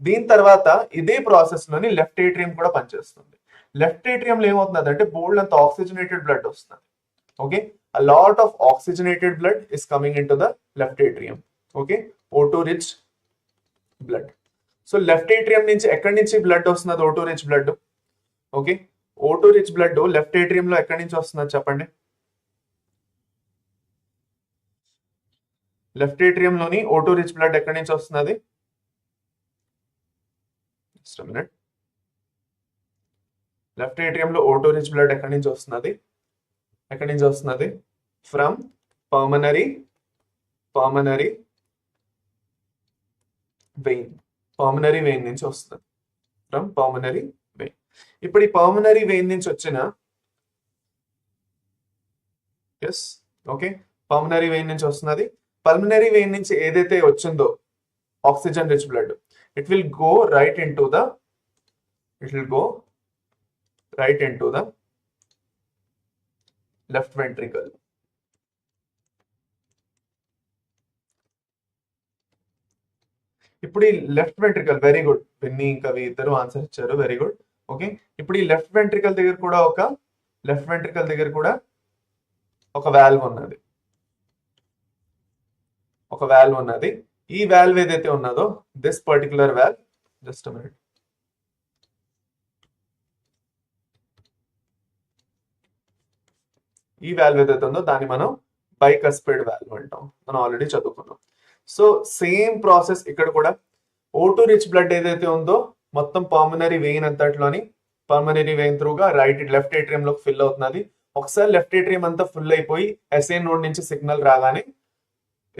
దీని తర్వాత ఇదే ప్రాసెస్ లోని లెఫ్ట్ ఏట్రియం కూడా పనిచేస్తుంది. లెఫ్ట్ ఏట్రియం లో ఏమవుతుంది అంటే బోల్డ్ అంత ఆక్సిజనేటెడ్ బ్లడ్ వస్తుంది. Okay, a lot of oxygenated blood is coming into the left atrium. Okay, O2 rich blood. So left atrium నుంచి ఎక్కడి నుంచి బ్లడ్ వస్తున్నది O2 rich blood? Okay, O2 rich blood left atrium లో ఎక్కడి నుంచి వస్తున్నది చెప్పండి? లెఫ్ట్ ఏట్రియం లోని O2 రిచ్ బ్లడ్ ఎక్కడి నుంచి వస్తున్నది? Just minute. లెఫ్ట్ ఏట్రియం లో O2 రిచ్ బ్లడ్ ఎక్కడి నుంచి వస్తున్నది? ఎక్కడి నుంచి వస్తున్నది? From pulmonary vein. Pulmonary vein నుంచి వస్తుంది. From pulmonary vein. ఇప్పుడు ఈ పల్మనరీ వెయిన్ నుంచి వచ్చిన ఓకే, పల్మనరీ వెయిన్ నుంచి వస్తున్నది. పల్మనరీ వెయిన్ నుంచి ఏదైతే వచ్చిందో oxygen rich blood, it will go right into the left ventricle. ఇప్పుడు ఈ left ventricle, very good Winnie, ఇంకా ఇద్దరు ఆన్సర్ ఇచ్చారు, వెరీ గుడ్. ఓకే, ఇప్పుడు ఈ లెఫ్ట్ వెంట్రికల్ దగ్గర కూడా ఒక వాల్వ్ ఉన్నది. ఈ వాల్వ్ ఏదైతే ఉన్నదో, this particular valve, just minute, ఈ వాల్వ్ ఏదైతే ఉందో దాన్ని మనం బైకస్పిడ్ వాల్వ్ అంటాం. మనం ఆల్రెడీ చదువుకున్నాం. సో సేమ్ ప్రాసెస్ ఇక్కడ కూడా O2 రిచ్ బ్లడ్ ఏదైతే ఉందో మొత్తం పల్మనరీ వెయిన్ అంతట్లోని పల్మనరీ వెయిన్ త్రూగా లెఫ్ట్ ఏట్రియం లోకి ఫిల్ అవుతున్నది. ఒకసారి లెఫ్ట్ ఏట్రియం అంతా ఫుల్ అయిపోయి SA నోడ్ నుంచి సిగ్నల్ రాగానే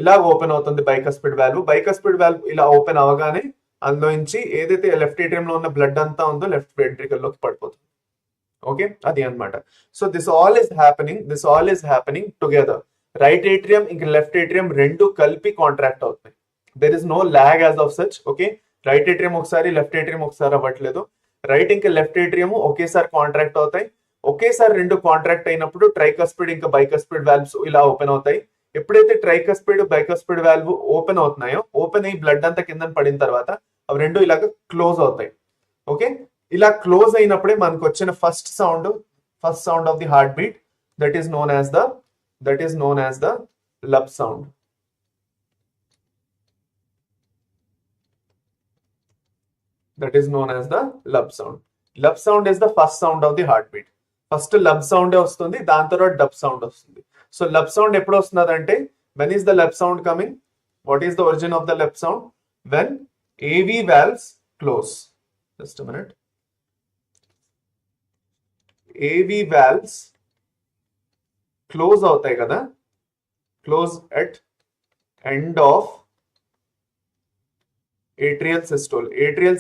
ఇలా ఓపెన్ అవుతుంది బైకస్పిడ్ వాల్వ్. బైకస్పిడ్ వాల్వ్ ఇలా ఓపెన్ అవగానే అందులో నుంచి ఏదైతే లెఫ్ట్ ఏట్రియం లో ఉన్న బ్లడ్ అంతా ఉందో లెఫ్ట్ వెంట్రికల్ లోకి పడిపోతుంది. ఓకే, అది అన్నమాట. So this all is happening together. Right atrium ఇంకా లెఫ్ట్ ఏట్రియం రెండు కలిపి కాంట్రాక్ట్ అవుతున్నాయి. There is no lag as of such. Okay, right atrium ఒకసారి, లెఫ్ట్ ఏట్రియం ఒకసారి అవ్వట్లేదు. రైట్ ఇంకా లెఫ్ట్ ఏట్రియం ఒకేసారి కాంట్రాక్ట్ అవుతాయి. ఒకేసారి రెండు కాంట్రాక్ట్ అయినప్పుడు ట్రైకస్పిడ్ ఇంకా బైకస్పిడ్ వాల్వ్స్ ఇలా ఓపెన్ అవుతాయి. ఎప్పుడైతే ట్రైకస్పిడ్ బైకస్పిడ్ వాల్వ్ ఓపెన్ అవుతున్నాయో, ఓపెన్ అయ్యి బ్లడ్ అంతా కింద పడిన తర్వాత అవి రెండు ఇలాగ క్లోజ్ అవుతాయి. ఓకే, ఇలా క్లోజ్ అయినప్పుడే మనకు వచ్చిన first sound of the heart beat, that is known as the lub sound. Lub sound is the first sound of the heart beat. First lub sound వస్తుంది, దాని తర్వాత డబ్ సౌండ్ వస్తుంది. So లబ్ sound ఎప్పుడు వస్తున్నది అంటే, when is the lub sound coming? What is the origin of the lub sound? When AV valves close. Just a minute. AV valves close అవుతాయి కదా, close at end of atrial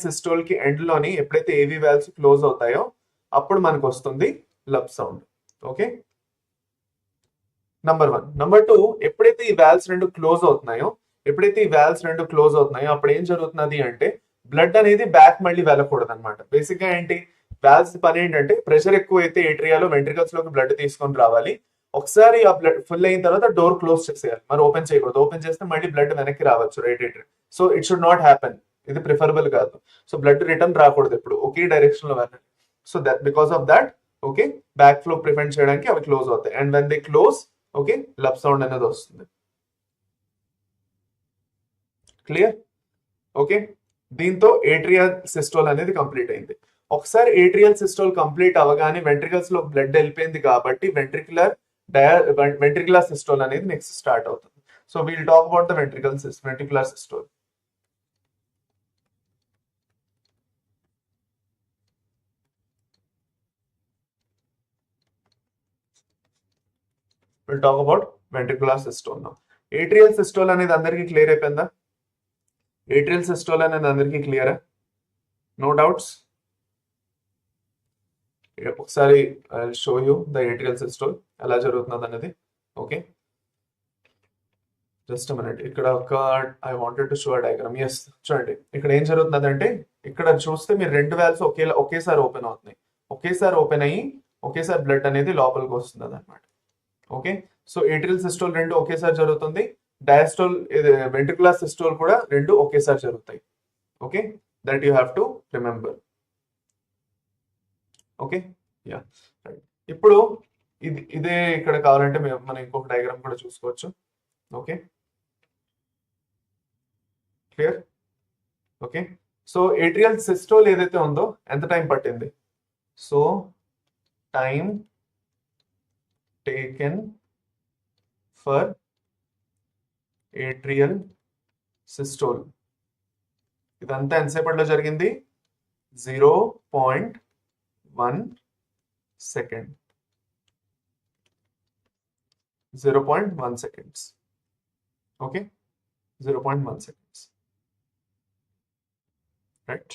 systole కి end లోని ఎప్పుడైతే AV valves close అవుతాయో అప్పుడు మనకు వస్తుంది లబ్ sound. Okay, number 1. Number 2, ఎప్పుడైతే ఈ వాల్వ్స్ రెండు క్లోజ్ అవుతున్నాయో అప్పుడు ఏం జరుగుతున్నది అంటే, బ్లడ్ అనేది బ్యాక్ మళ్ళీ వెళ్ళకూడదు అనమాట. బేసిక్ గా ఏంటి, వాల్వ్స్ పని ఏంటంటే, ప్రెషర్ ఎక్కువ అయితే ఏట్రియాలో వెంట్రికల్స్ లోకి బ్లడ్ తీసుకొని రావాలి. ఒకసారి ఆ బ్లడ్ ఫుల్ అయిన తర్వాత డోర్ క్లోజ్ చేసేయాలి, మరి ఓపెన్ చేయకూడదు. ఓపెన్ చేస్తే మళ్ళీ బ్లడ్ వెనక్కి రావచ్చు right atrium. So it should not happen, ఇది ప్రిఫరబుల్ కాదు. సో బ్లడ్ రిటర్న్ రాకూడదు, ఎప్పుడు ఒకే డైరెక్షన్ లో వెళ్ళాలి. So that because of that, okay, back flow prevent చేయడానికి అవి క్లోజ్ అవుతాయి. And when they close, okay, lub sound అనేది వస్తుంది. క్లియర్? ఓకే, దీంతో ఏట్రియల్ సిస్టోల్ అనేది కంప్లీట్ అయింది. ఒకసారి ఏట్రియల్ సిస్టోల్ కంప్లీట్ అవగానే వెంట్రికల్స్ లో బ్లడ్ వెళ్ళిపోయింది కాబట్టి వెంట్రికులర్ సిస్టోల్ అనేది నెక్స్ట్ స్టార్ట్ అవుతుంది. So we'll talk about the ventricular systole. Will talk about ventricular systole now. Atrial systole అనేది అందరికీ క్లియర్ అయిపోయిందా? ఏట్రియల్ సిస్టోల్ అనేది అందరికీ క్లియరా? No doubts? ఒకసారి show you the atrial systole ఎలా జరుగుతున్నది అనేది. Okay, just minute. ఇక్కడ ఒక I wanted to show a diagram. Yes, చూడండి ఇక్కడ ఏం జరుగుతున్నది అంటే, ఇక్కడ చూస్తే మీరు రెండు వాల్వ్స్ ఒకేసారి ఓపెన్ అవుతున్నాయి. ఒకేసారి ఓపెన్ అయ్యి ఒకేసారి బ్లడ్ అనేది లోపలికి వస్తుంది అనమాట. ఓకే, సో ఏట్రియల్ సిస్టోల్ రెండు ఒకేసారి జరుగుతుంది. డయాస్టోల్, వెంట్రికులర్ సిస్టోల్ కూడా రెండు ఒకేసారి జరుగుతాయి. Okay, that you have to remember. Okay, yeah, right. ఇప్పుడు ఇదే ఇక్కడ కావాలంటే మనం ఇంకొక డయాగ్రామ్ కూడా చూసుకోవచ్చు. Okay, clear? Okay, so atrial systole ఏదైతే ఉందో ఎంత టైం పట్టింది? So time taken for atrial systole ఇదంతా ఎంతసేపట్లో జరిగింది? 0.1 second. 0.1 seconds. Okay, 0.1 seconds. Right?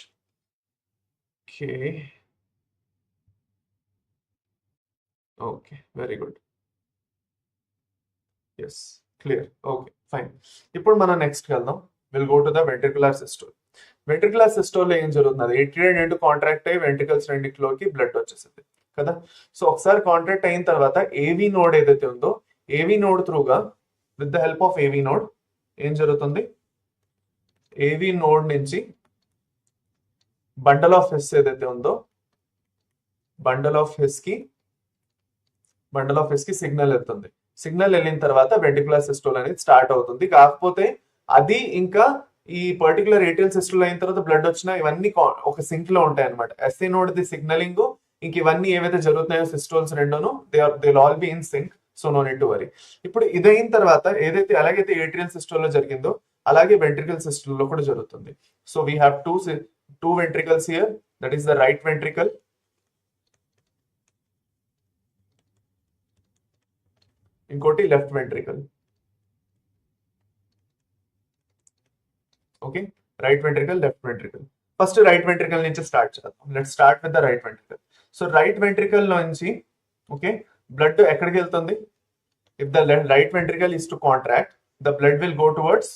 Okay. Okay, very good. Yes, clear. Okay, fine. ఇప్పుడు మనం నెక్స్ట్ వెళ్దాం. Will go to the ventricular systole. Ventricular సిస్టోల్లో ఏం జరుగుతుంది? ఏట్రియల్ రెండు కాంట్రాక్ట్ అయ్యి వెంట్రికల్స్ రెండిట్లోకి బ్లడ్ వచ్చేసింది కదా. సో ఒకసారి కాంట్రాక్ట్ అయిన తర్వాత ఏవి నోడ్ ఏదైతే ఉందో ఏవి నోడ్ త్రూగా with the help of AV node ఏం జరుగుతుంది? ఏవి నోడ్ నుంచి బండల్ ఆఫ్ హెస్ ఏదైతే ఉందో బండల్ ఆఫ్ హెస్ కి సిగ్నల్ వెళ్తుంది. సిగ్నల్ వెళ్ళిన తర్వాత వెంట్రికులర్ సిస్టోల్ అనేది స్టార్ట్ అవుతుంది. కాకపోతే అది ఇంకా ఈ పర్టికులర్ ఏట్రియల్ సిస్టోల్ అయిన తర్వాత బ్లడ్ వచ్చినా ఇవన్నీ ఒక సింక్ లో ఉంటాయి అనమాట. ఎస్ఏ నోడ్ ది సిగ్నలింగ్ ఇంక ఇవన్నీ ఏవైతే జరుగుతున్నాయో సిస్టోల్స్ రెండోను they all be in sync. So no need to worry. ఇప్పుడు ఇదైన తర్వాత ఎలాగైతే ఏట్రియల్ సిస్టోల్ లో జరిగిందో అలాగే వెంట్రికల్ సిస్టోల్ లో కూడా జరుగుతుంది. So we have two ventricles here. That is the right ventricle, ఇంకోటి left ventricle. Okay, right ventricle, left ventricle. First right ventricle నుంచి స్టార్ట్ చేద్దాం. Let's start with the right ventricle. So right ventricle నుంచి okay blood ఎక్కడికి వెళ్తుంది? If the right ventricle is to contract, the blood will go towards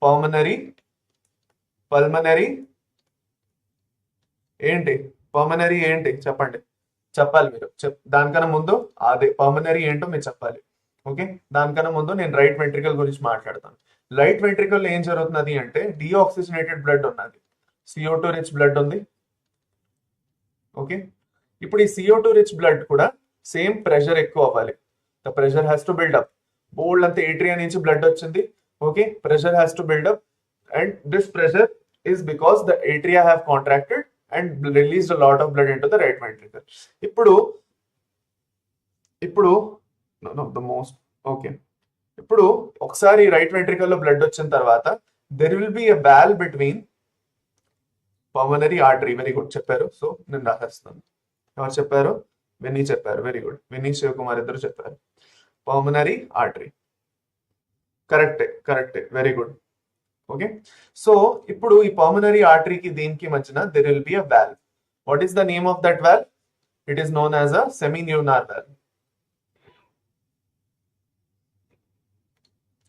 pulmonary ఏంటి? Pulmonary ఏంటి చెప్పాలి మీరు. దానికన్నా ముందు అదే పల్మనరీ ఏంటో మీరు చెప్పాలి. ఓకే, దానికన్నా ముందు నేను రైట్ వెంట్రికల్ గురించి మాట్లాడతాను. రైట్ వెంట్రికల్ ఏం జరుగుతున్నది అంటే డీఆక్సిజనేటెడ్ బ్లడ్ ఉన్నది, CO2 రిచ్ బ్లడ్ ఉంది. ఓకే, ఇప్పుడు ఈ CO2 రిచ్ బ్లడ్ కూడా సేమ్ ప్రెషర్ ఎక్కువ అవ్వాలి. The pressure has to build up. Blood అంతా ఏట్రియా నుంచి బ్లడ్ వచ్చింది. Okay, pressure has to build up and this pressure is because the atria have contracted and released a lot of blood into the right ventricle. ఇప్పుడు ఇప్పుడు ఒకసారి right ventricle లో blood వచ్చిన తర్వాత there will be a valve between pulmonary artery. Very good చెప్పారు. So నేను రాసేస్తాను. ఎవరు చెప్పారు? విన్నీ చెప్పారు. Very good. విన్నీ శివకుమార్ ఇద్దరు చెప్పారు. Pulmonary artery. కరెక్టే. Very good. ఓకే, సో ఇప్పుడు ఈ పల్మనరీ ఆర్టరీకి దీనికి మధ్యన there will be a valve. What is the name of that valve? It is known as a semilunar valve.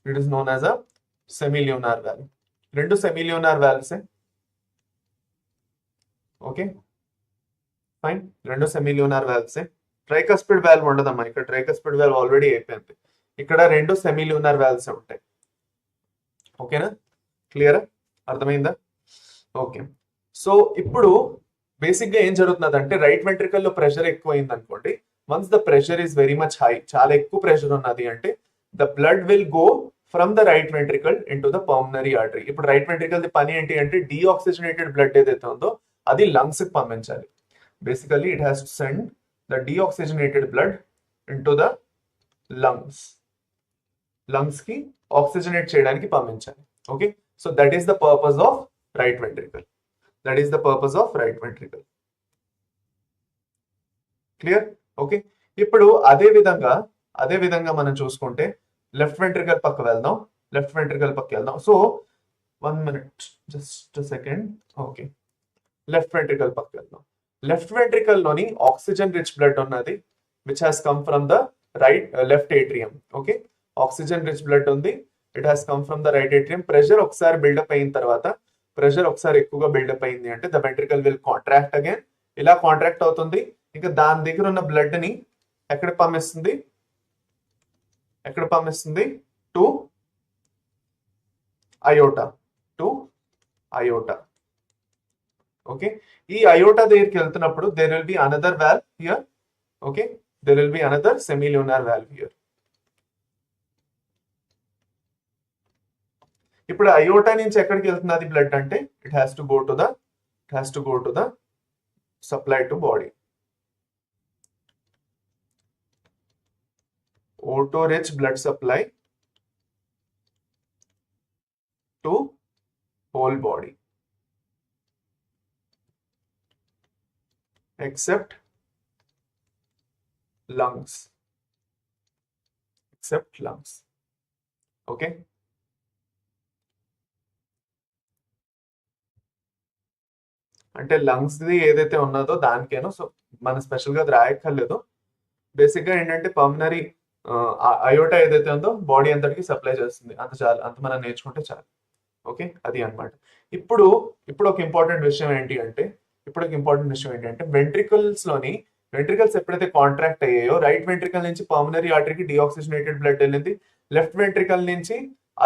It is known as a semilunar valve. రెండు సెమిల్యూనార్ valves. Okay fine, రెండు సెమిల్యూనార్ valves. Tricuspid valve ఉండదమ్మా ఇక్కడ. Tricuspid valve already అయిపోయింది. ఇక్కడ రెండు సెమిల్యూనార్ valves ఉంటాయి. ఓకేనా? క్లియరా? అర్థమైందా? ఓకే, సో ఇప్పుడు బేసిక్ గా ఏం జరుగుతున్నది అంటే రైట్ వెంట్రికల్ లో ప్రెషర్ ఎక్కువ అయింది అనుకోండి. Once the pressure is very much high, చాలా ఎక్కువ ప్రెషర్ ఉన్నది అంటే the blood will go from the right ventricle into the pulmonary artery. ఇప్పుడు రైట్ వెంట్రికల్ ది పని ఏంటి అంటే డీఆక్సిజనేటెడ్ బ్లడ్ ఏదైతే ఉందో అది లంగ్స్ కి పంపించాలి. Basically it has to send the deoxygenated blood into the lungs కి ఆక్సిజనేట్ చేయడానికి పంపించాలి. Okay, so that is the purpose of right ventricle. Clear? Okay, ఇప్పుడు అదే విధంగా మనం చూసుకుంటే లెఫ్ట్ వెంట్రికల్ పక్క వెళ్దాం. So 1 minute, just second. Okay, left ventricle పక్క వెళ్దాం. లెఫ్ట్ వెంట్రికల్ లోని ఆక్సిజన్ రిచ్ బ్లడ్ ఉన్నది which has come from the left atrium. Okay, oxygen rich blood ఉంది. It has come from the right atrium. Pressure ఒకసారి build up అయిన తర్వాత pressure ఒకసారి ఎక్కువగా బిల్డప్ అయింది అంటే the ventricle will contract again. ఇలా కాంట్రాక్ట్ అవుతుంది. ఇంకా దాని దగ్గర ఉన్న బ్లడ్ ని ఎక్కడ పంపిస్తుంది? To aorta. ఓకే, ఈ అయోటా దగ్గరికి వెళ్తున్నప్పుడు there will be another valve here. Okay, there will be another semilunar valve here. ఇప్పుడు అయోటా నుంచి ఎక్కడికి వెళ్తున్నది బ్లడ్ అంటే it has to go to the supply to body. Auto rich blood supply to whole body except lungs. Okay. అంటే lungs the ఏదైతే ఉన్నదో దానికేనో, so మన special గా అది రాయక్కర్లేదు. బేసిక్ గా ఏంటంటే పల్మనరీ అయోటా ఏదైతే ఉందో బాడీ అంతటికి సప్లై చేస్తుంది, అంత చాలు, అంత మనం నేర్చుకుంటే చాలు. ఓకే, అది అన్నమాట. ఇప్పుడు ఇప్పుడు ఒక ఇంపార్టెంట్ విషయం ఏంటి అంటే వెంట్రికల్స్ ఎప్పుడైతే కాంట్రాక్ట్ అయ్యాయో రైట్ వెంట్రికల్ నుంచి పల్మనరీ ఆర్టరీకి డిఆక్సిజనేటెడ్ బ్లడ్ వెళ్ళింది, లెఫ్ట్ వెంట్రికల్ నుంచి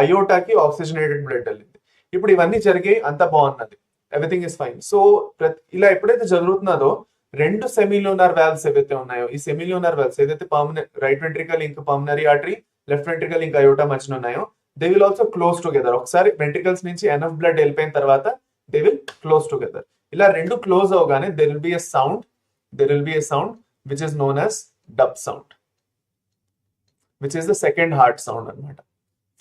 అయోటాకి ఆక్సిజనేటెడ్ బ్లడ్ వెళ్ళింది. ఇప్పుడు ఇవన్నీ జరిగాయి, అంతా బాగున్నది, ఎవ్రీథింగ్ ఇస్ ఫైన్. సో ఇలా ఎప్పుడైతే జరుగుతున్నదో రెండు సెమిల్యూనర్ వాల్వ్స్ ఏవైతే ఉన్నాయో, ఈ సెమిల్యూనర్ వాల్వ్స్ ఏదైతే రైట్ వెంట్రికల్ ఇంకా పల్మనరీ ఆర్టరీ, లెఫ్ట్ వెంట్రికల్ ఇంకా అయోటా మధ్యన ఉన్నాయో, they will also close together. ఒకసారి వెంట్రికల్స్ నుంచి ఎనఫ్ బ్లడ్ వెళ్ళిపోయిన తర్వాత దే విల్ క్లోజ్ టుగెదర్. ఇలా రెండు క్లోజ్ అవగానే there will be a sound which is known as dub sound, which is the second heart sound అన్నమాట.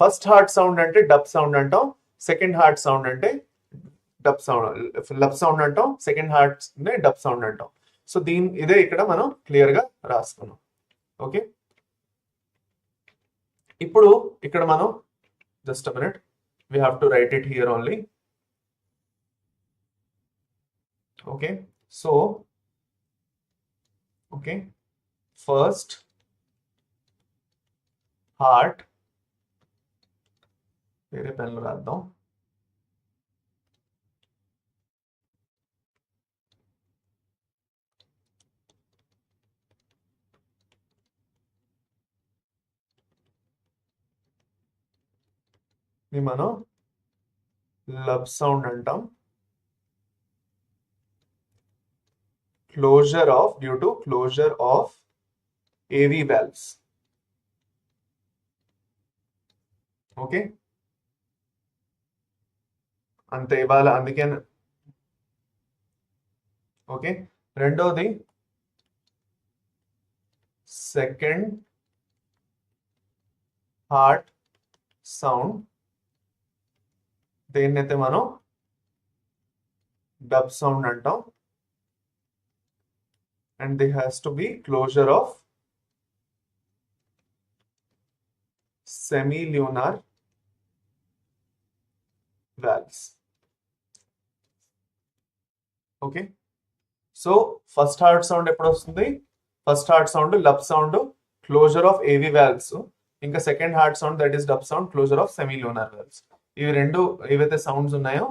ఫస్ట్ హార్ట్ సౌండ్ అంటే dub sound అంటాం, సెకండ్ హార్ట్ సౌండ్ అంటే లబ్ sound అంటాం, second heart dub sound అంటాం. So ఇదే ఇక్కడ మనం clear గా రాసుకున్నాం. ఓకే, ఇప్పుడు ఇక్కడ మనం just a minute, we have to write it here only. Okay, so okay, first heart, వేరే పెన్లో రాద్దాం. మనం లబ్ సౌండ్ అంటాం, due to closure of AV valves. Okay, అంతే ఇవాళ, అందుకే. ఓకే, రెండోది సెకండ్ హార్ట్ సౌండ్, దేన్నైతే మనం డబ్ సౌండ్ అంటాం, and they has to be closure of semilunar valves. Okay, so first heart sound ఎప్పుడు వస్తుంది? First heart sound lub sound, closure of AV valves. ఇంకా second heart sound that is dub sound, closure of semilunar valves. ఇవి రెండు ఏవైతే sounds ఉన్నాయో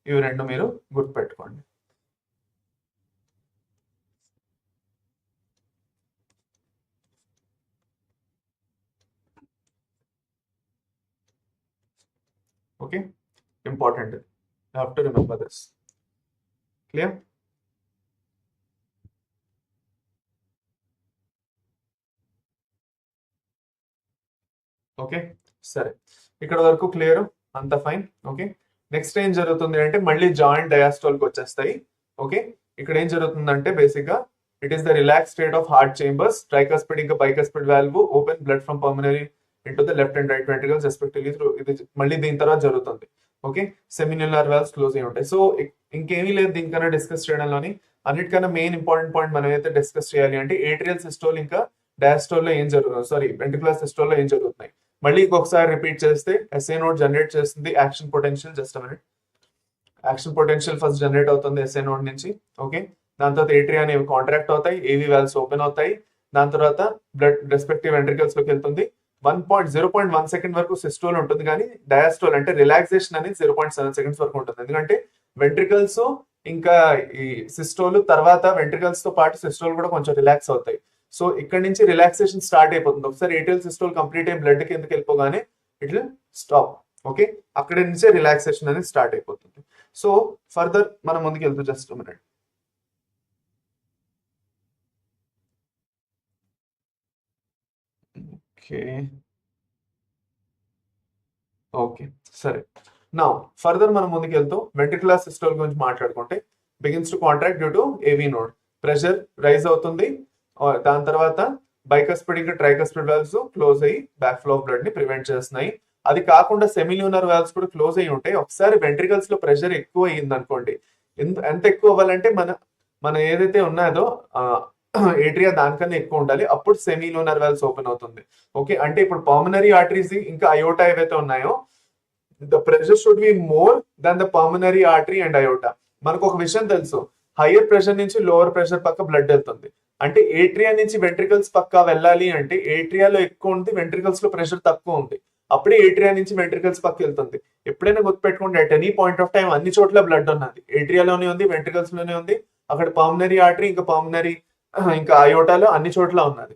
ఇవి రెండు మీరు గుర్తుపెట్టుకోండి. Okay, important, you have to remember this. Clear? Okay, సరే, ఇక్కడ వరకు క్లియర్, అంత ఫైన్. ఓకే, నెక్స్ట్ ఏం జరుగుతుంది అంటే మళ్ళీ జాయింట్ డయాస్టోల్కి వచ్చేస్తాయి. ఓకే, ఇక్కడ ఏం జరుగుతుందంటే బేసిక్ గా it is the relax state of heart chambers, tricuspid ఇంకా bicuspid valve open blood from pulmonary into the left and right ventricles respectively through. ఇది మళ్ళీ దీని తర్వాత జరుగుతుంది. ఓకే, సెమిన్యులర్ వాల్వ్స్ క్లోజ్ అయి ఉంటాయి. సో ఇంకేమీ లేదు దీనికన్నా డిస్కస్ చేయడంలోని. అన్నిటికన్నా మెయిన్ ఇంపార్టెంట్ పాయింట్ మనం అయితే డిస్కస్ చేయాలి అంటే ఏట్రియల్ సిస్టోల్ ఇంకా డయాస్టోల్ లో ఏం జరుగుతుంది, సారీ వెంట్రికులర్ సిస్టోల్ లో ఏం జరుగుతున్నాయి. మళ్ళీ ఇంకొకసారి రిపీట్ చేస్తే ఎస్ఏ నోడ్ జనరేట్ చేస్తుంది action potential. Just minute, action potential first generate అవుతుంది ఎస్ఏ నోడ్ నుంచి. ఓకే, దాని తర్వాత ఏట్రియా అనేవి కాంట్రాక్ట్ అవుతాయి, ఏవి వాల్వ్స్ ఓపెన్ అవుతాయి. దాని తర్వాత బ్లడ్ రెస్పెక్టివ్ వెంట్రికల్స్ లోకి వెళ్తుంది. 0.1 సెకండ్ వరకు సిస్టోల్ ఉంటుంది, కానీ డయాస్టోల్ అంటే రిలాక్సేషన్ అనేది 0.7 సెకండ్స్ వరకు ఉంటుంది. ఎందుకంటే వెంట్రికల్స్ ఇంకా ఈ సిస్టోల్ తర్వాత వెంట్రికల్స్ తో పాటు సిస్టోల్ కూడా కొంచెం రిలాక్స్ అవుతాయి. సో ఇక్కడ నుంచి రిలాక్సేషన్ స్టార్ట్ అయిపోతుంది. ఒకసారి ఏటిఎల్ సిస్టోల్ కంప్లీట్ అయ్యి బ్లడ్ కిందకి వెళ్ళిపోగానే ఇట్ విల్ స్టాప్. ఓకే, అక్కడి నుంచే రిలాక్సేషన్ అనేది స్టార్ట్ అయిపోతుంది. సో ఫర్దర్ మనం ముందుకు వెళ్తూ జస్ట్ మినిట్. ఓకే ఓకే, సరే. నౌ ఫర్దర్ మనం ముందుకెళ్తూ వెంట్రికులర్ సిస్టోల్ గురించి మాట్లాడుకుంటే begins to contract due to AV node, pressure rise అవుతుంది, దాని తర్వాత బైకస్పిడ్ ఇంకా ట్రైకస్పిడ్ వాల్వ్స్ క్లోజ్ అయ్యి బ్యాక్ ఫ్లో ఆఫ్ బ్లడ్ ని ప్రివెంట్ చేస్తున్నాయి. అది కాకుండా సెమిల్యూనర్ వాల్వ్స్ కూడా క్లోజ్ అయ్యి ఉంటాయి. ఒకసారి వెంట్రికల్స్ లో ప్రెషర్ ఎక్కువ అయ్యింది అనుకోండి, ఎంత ఎక్కువ అవ్వాలంటే మన ఏదైతే ఉన్నదో ఏట్రియా దానికన్నా ఎక్కువ ఉండాలి, అప్పుడు సెమిల్యూనర్ వాల్వ్స్ ఓపెన్ అవుతుంది. ఓకే, అంటే ఇప్పుడు పల్మనరీ ఆర్టరీస్ ఇంకా అయోటా ఏవైతే ఉన్నాయో the pressure should be more than the pulmonary artery and iota. మనకు ఒక విషయం తెలుసు, హయ్యర్ ప్రెషర్ నుంచి లోవర్ ప్రెషర్ పక్క బ్లడ్ వెళ్తుంది. అంటే ఏట్రియా నుంచి వెంట్రికల్స్ పక్క వెళ్ళాలి అంటే ఏట్రియాలో ఎక్కువ ఉంది, వెంట్రికల్స్ లో ప్రెషర్ తక్కువ ఉంది, అప్పుడే ఏట్రియా నుంచి వెంట్రికల్స్ పక్క వెళ్తుంది. ఎప్పుడైనా గుర్తుపెట్టుకోండి, at any point of time అన్ని చోట్ల బ్లడ్ ఉన్నది, ఏట్రియాలోనే ఉంది, వెంట్రికల్స్ లోనే ఉంది, అక్కడ పల్మనరీ ఆర్టరీ ఇంకా అయోటాలో అన్ని చోట్ల ఉన్నది.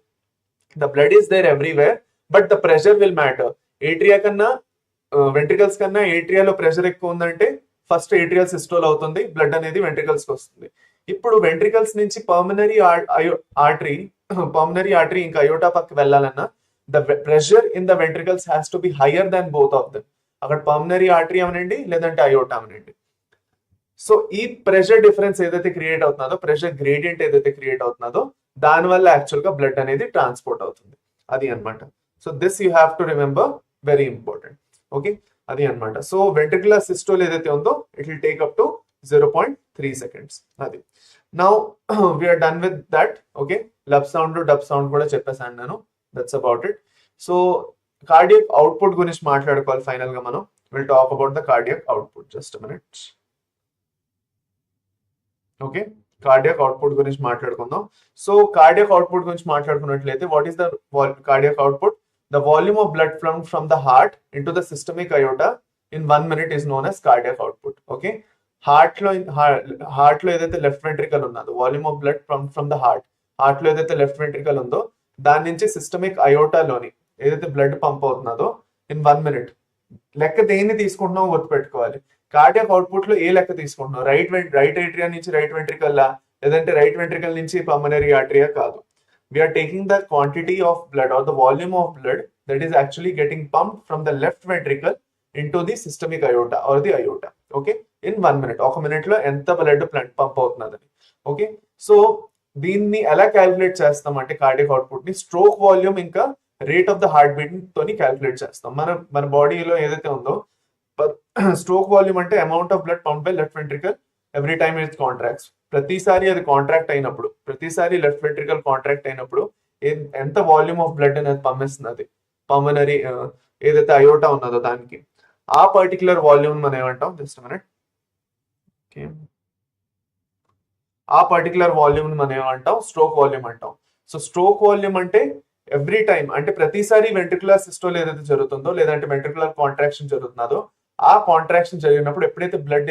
The blood is there everywhere but the pressure will matter. Atria కన్నా వెంట్రికల్స్ కన్నా ఏట్రియాలో ప్రెషర్ ఎక్కువ ఉందంటే ఫస్ట్ ఏట్రియల్ సిస్టోల్ అవుతుంది, బ్లడ్ అనేది వెంట్రికల్స్ కి వస్తుంది. ఇప్పుడు వెంట్రికల్స్ నుంచి పల్మనరీ ఆర్టరీ ఇంకా అయోటా పక్క వెళ్ళాలన్నా the pressure in the ventricles has to be higher than both of them. అక్కడ పల్మనరీ ఆర్టరీ అవనండి లేదంటే అయోటా అవనండి. సో ఈ ప్రెషర్ డిఫరెన్స్ ఏదైతే క్రియేట్ అవుతుందో, ప్రెషర్ గ్రేడియంట్ ఏదైతే క్రియేట్ అవుతుందో దాని వల్ల యాక్చువల్ గా బ్లడ్ అనేది ట్రాన్స్పోర్ట్ అవుతుంది. అది అన్నమాట. So this you have to remember, very important. Okay, అది అన్నమాట. సో వెంట్రికులర్ సిస్టోల్ ఏదైతే ఉందో it will take up to 0.3 seconds. అది now we're done with that. Okay, lub sound dub sound కూడా చెప్పేసాను నేను. That's about it. So cardiac output గురించి మాట్లాడుకోవాలి ఫైనల్ గా మనం. Will talk about the cardiac output. Just minute. Okay, cardiac output గురించి మాట్లాడుకుందాం. సో కార్డియక్ అవుట్పుట్ గురించి మాట్లాడుకున్నట్లయితే what is the cardiac output? The volume of blood from the heart into the systemic iota in 1 minute is known as cardiac output. Okay, heart లో ఏదైతే left ventricle ఉన్నదో, volume of blood from the heart లో ఏదైతే left ventricle ఉందో దాని నుంచి systemic అయోటాలోని ఏదైతే blood pump అవుతున్నదో in 1 minute. లెక్క దేన్ని తీసుకుంటున్నామో గుర్తుపెట్టుకోవాలి. కార్డియాక్ అవుట్పుట్ లో ఏ లెక్క తీసుకుంటున్నాం? రైట్ ఏట్రియా నుంచి రైట్ వెంట్రికల్లా, లేదంటే రైట్ వెంట్రికల్ నుంచి పల్మనరీ ఆర్టరీయా? కాదు. We're taking the quantity of blood or the volume of blood that is actually getting pumped from the left ventricle into the systemic aorta or the aorta. Okay, in 1 minute. 1 minute లో ఎంత blood pump అవుతున్నదని. Okay, so దీన్ని ఎలా calculate చేస్తాం అంటే cardiac output ని stroke volume ఇంకా rate of the heart beat తోని క్యాలిక్యులేట్ చేస్తాం. మన బాడీలో ఏదైతే ఉందో స్ట్రోక్ వాల్యూమ్ అంటే amount of blood pump by left ventricle every time it contracts. ప్రతిసారి అది కాంట్రాక్ట్ అయినప్పుడు, ప్రతిసారి లెఫ్ట్ వెంట్రికల్ కాంట్రాక్ట్ అయినప్పుడు ఎంత వాల్యూమ్ ఆఫ్ బ్లడ్ అనేది పంపిస్తున్నది పల్మనరీ ఏదైతే అయోటా ఉన్నదో దానికి, ఆ పర్టికులర్ వాల్యూమ్ మనం ఏమంటాం? Just minute. ఓకే, ఆ పర్టికులర్ వాల్యూమ్ మనం ఏమంటాం? స్ట్రోక్ వాల్యూమ్ అంటాం. సో స్ట్రోక్ వాల్యూమ్ అంటే ఎవ్రీ టైం, అంటే ప్రతిసారి వెంట్రికులర్ సిస్టోల్ ఏదైతే జరుగుతుందో లేదంటే వెంట్రికులర్ కాంట్రాక్షన్ జరుగుతున్నదో ఆ కాంట్రాక్షన్ జరిగినప్పుడు ఎప్పుడైతే బ్లడ్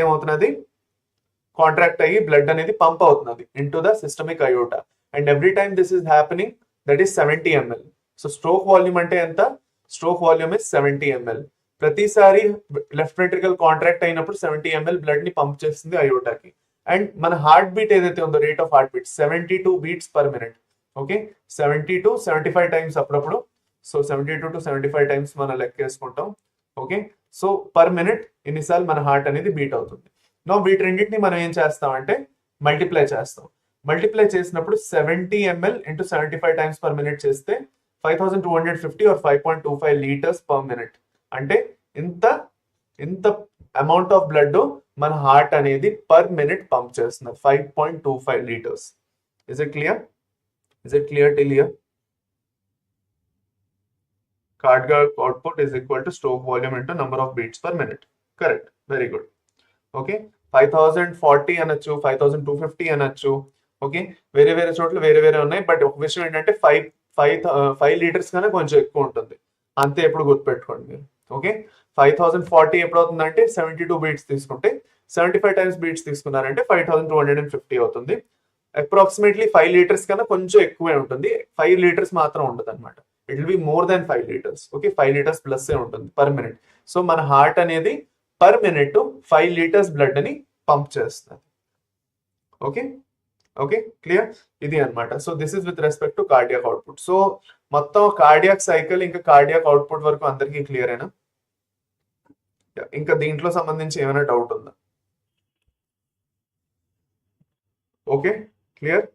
ఏమవుతున్నది? కాంట్రాక్ట్ అయ్యి బ్లడ్ అనేది పంప్ అవుతున్నది into the systemic iota. And every time this is happening that is 70 ml. So stroke volume అంటే ఎంత? Stroke volume is 70 ml. ప్రతిసారి లెఫ్ట్ వెంట్రికల్ కాంట్రాక్ట్ అయినప్పుడు 70 ml బ్లడ్ ని పంప్ చేస్తుంది అయోటాకి. అండ్ మన హార్ట్ బీట్ ఏదైతే ఉందో, rate of heart beat 72 beats per minute. Okay, 70 to 75 times అప్పుడప్పుడు. సో 72 to 75 టైమ్స్ మనం లెక్క వేసుకుంటాం. ఓకే, సో పర్ మినిట్ ఎన్నిసార్లు మన హార్ట్ అనేది బీట్ అవుతుంది. నో వీటి రెండింటిని మనం ఏం చేస్తాం అంటే మల్టిప్లై చేస్తాం. మల్టిప్లై చేసినప్పుడు 70 ml into 75 times per minute చేస్తే 5250 or 5.25 liters per minute. అంటే ఇంత అమౌంట్ ఆఫ్ బ్లడ్ మన హార్ట్ అనేది పర్ మినిట్ పంప్ చేస్తున్నారు, 5.25 liters. Is it clear? till here? Cardiac output is equal to stroke volume into number of beats per minute. Correct. Very good. Okay, 5040 అనొచ్చు, 5250 అనొచ్చు. Okay, వేరే చోట్ల వేరే ఉన్నాయి. But ఒక విషయం ఏంటంటే 5 liters కన్నా కొంచెం ఎక్కువ ఉంటుంది, అంతే. ఎప్పుడు గుర్తుపెట్టుకోండి మీరు. ఓకే, 5040 ఎప్పుడు అవుతుందంటే 72 బీట్స్ తీసుకుంటే, 75 టైమ్స్ బీట్స్ తీసుకున్నారంటే 5250 అవుతుంది. అప్రాక్సిమేట్లీ 5 liters కన్నా కొంచెం ఎక్కువే ఉంటుంది, 5 liters మాత్రం ఉండదు అనమాట. It will be more than 5 liters. Okay, 5 liters plus a ఉంటుంది పర్ మినిట్. సో మన హార్ట్ అనేది పర్ మినిట్ 5 liters బ్లడ్ అని పంప్ చేస్తుంది. Okay, clear? ఇది అన్నమాట. So this is with respect to cardiac output. So మొత్తం కార్డియాక్ సైకిల్ ఇంకా cardiac output వరకు అందరికీ క్లియర్ అయినా? ఇంకా దీంట్లో సంబంధించి ఏమైనా డౌట్ ఉందా? Okay, clear.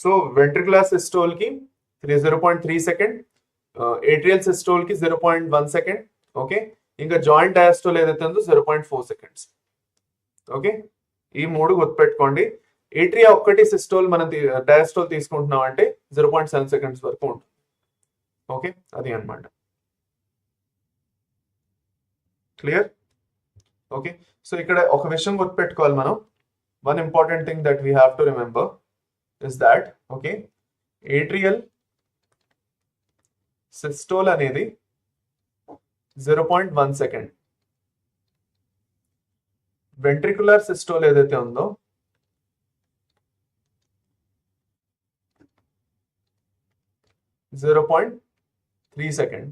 So ventricular systole కి 0.3 సెకండ్, ఏట్రియల్ సిస్టోల్ కి 0.1 సెకండ్. ఓకే, ఇంకా జాయింట్ డయాస్టోల్ ఏదైతే ఉందో 0.4 సెకండ్స్. ఓకే, ఈ మూడు గుర్తుపెట్టుకోండి. ఏట్రియా ఒక్కటి సిస్టోల్ మనం డయాస్టోల్ తీసుకుంటున్నాం అంటే 0.7 సెకండ్స్ వరకు ఉంటుంది. ఓకే, అది అన్నమాట. క్లియర్. ఓకే, సో ఇక్కడ ఒక విషయం గుర్తుపెట్టుకోవాలి మనం. One important thing that we have to remember is that okay, atrial systole అనేది 0.1 సెకండ్, వెంట్రికులర్ సిస్టోల్ ఏదైతే ఉందో 0.3 సెకండ్,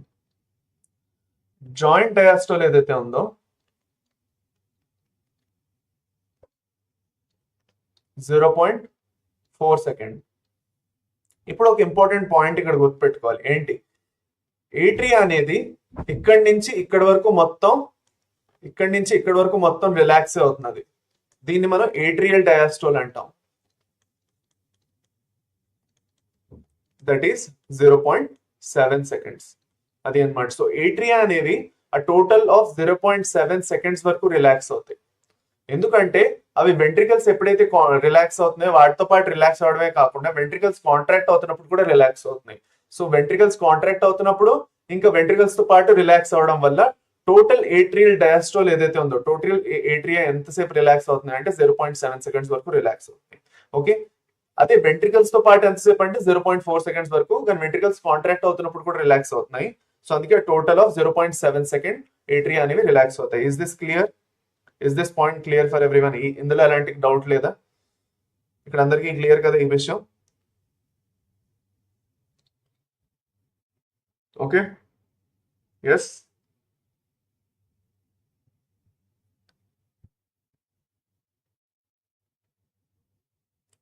జాయింట్ డయాస్టోల్ ఏదైతే ఉందో 0.4 సెకండ్. ఇప్పుడు ఒక ఇంపార్టెంట్ పాయింట్ ఇక్కడ గుర్తుపెట్టుకోవాలి. ఏంటి? ఏట్రియా అనేది ఇక్కడి నుంచి ఇక్కడి వరకు మొత్తం రిలాక్స్ అవుతున్నది. దీన్ని మనం ఏట్రియల్ డయాస్టోల్ అంటాం. That is 0.7 seconds. అది అన్నమాట. సో ఏట్రియా అనేది ఆ టోటల్ ఆఫ్ 0.7 సెకండ్స్ వరకు రిలాక్స్ అవుతాయి. ఎందుకంటే అవి వెంట్రికల్స్ ఎప్పుడైతే రిలాక్స్ అవుతున్నాయో వాటితో పాటు రిలాక్స్ అవడమే కాకుండా వెంట్రికల్స్ కాంట్రాక్ట్ అవుతున్నప్పుడు కూడా రిలాక్స్ అవుతున్నాయి. సో వెంట్రికల్స్ కాంట్రాక్ట్ అవుతున్నప్పుడు ఇంకా వెంట్రికల్స్ తో పాటు రిలాక్స్ అవడం వల్ల టోటల్ ఏట్రియల్ డయాస్టోల్ ఏదైతే ఉందో, టోటల్ ఏట్రియా ఎంతసేపు రిలాక్స్ అవుతుంది అంటే 0.7 సెకండ్స్ వరకు రిలాక్స్ అవుతుంది. ఓకే, అదే వెంట్రికల్స్ తో పాటు ఎంతసేపు అంటే 0.4 సెకండ్స్ వరకు, కానీ వెంట్రికల్స్ కాంట్రాక్ట్ అవుతున్నప్పుడు కూడా రిలాక్స్ అవుతున్నాయి. సో అందుకే టోటల్ ఆఫ్ 0.7 సెకండ్ ఏట్రియా అనేవి రిలాక్స్ అవుతాయి. Is this clear? Is this point clear for everyone? ఇందులో ఎలాంటి డౌట్ లేదా? ఇక్కడ అందరికీ క్లియర్ కదా ఈ విషయం? Okay, yes,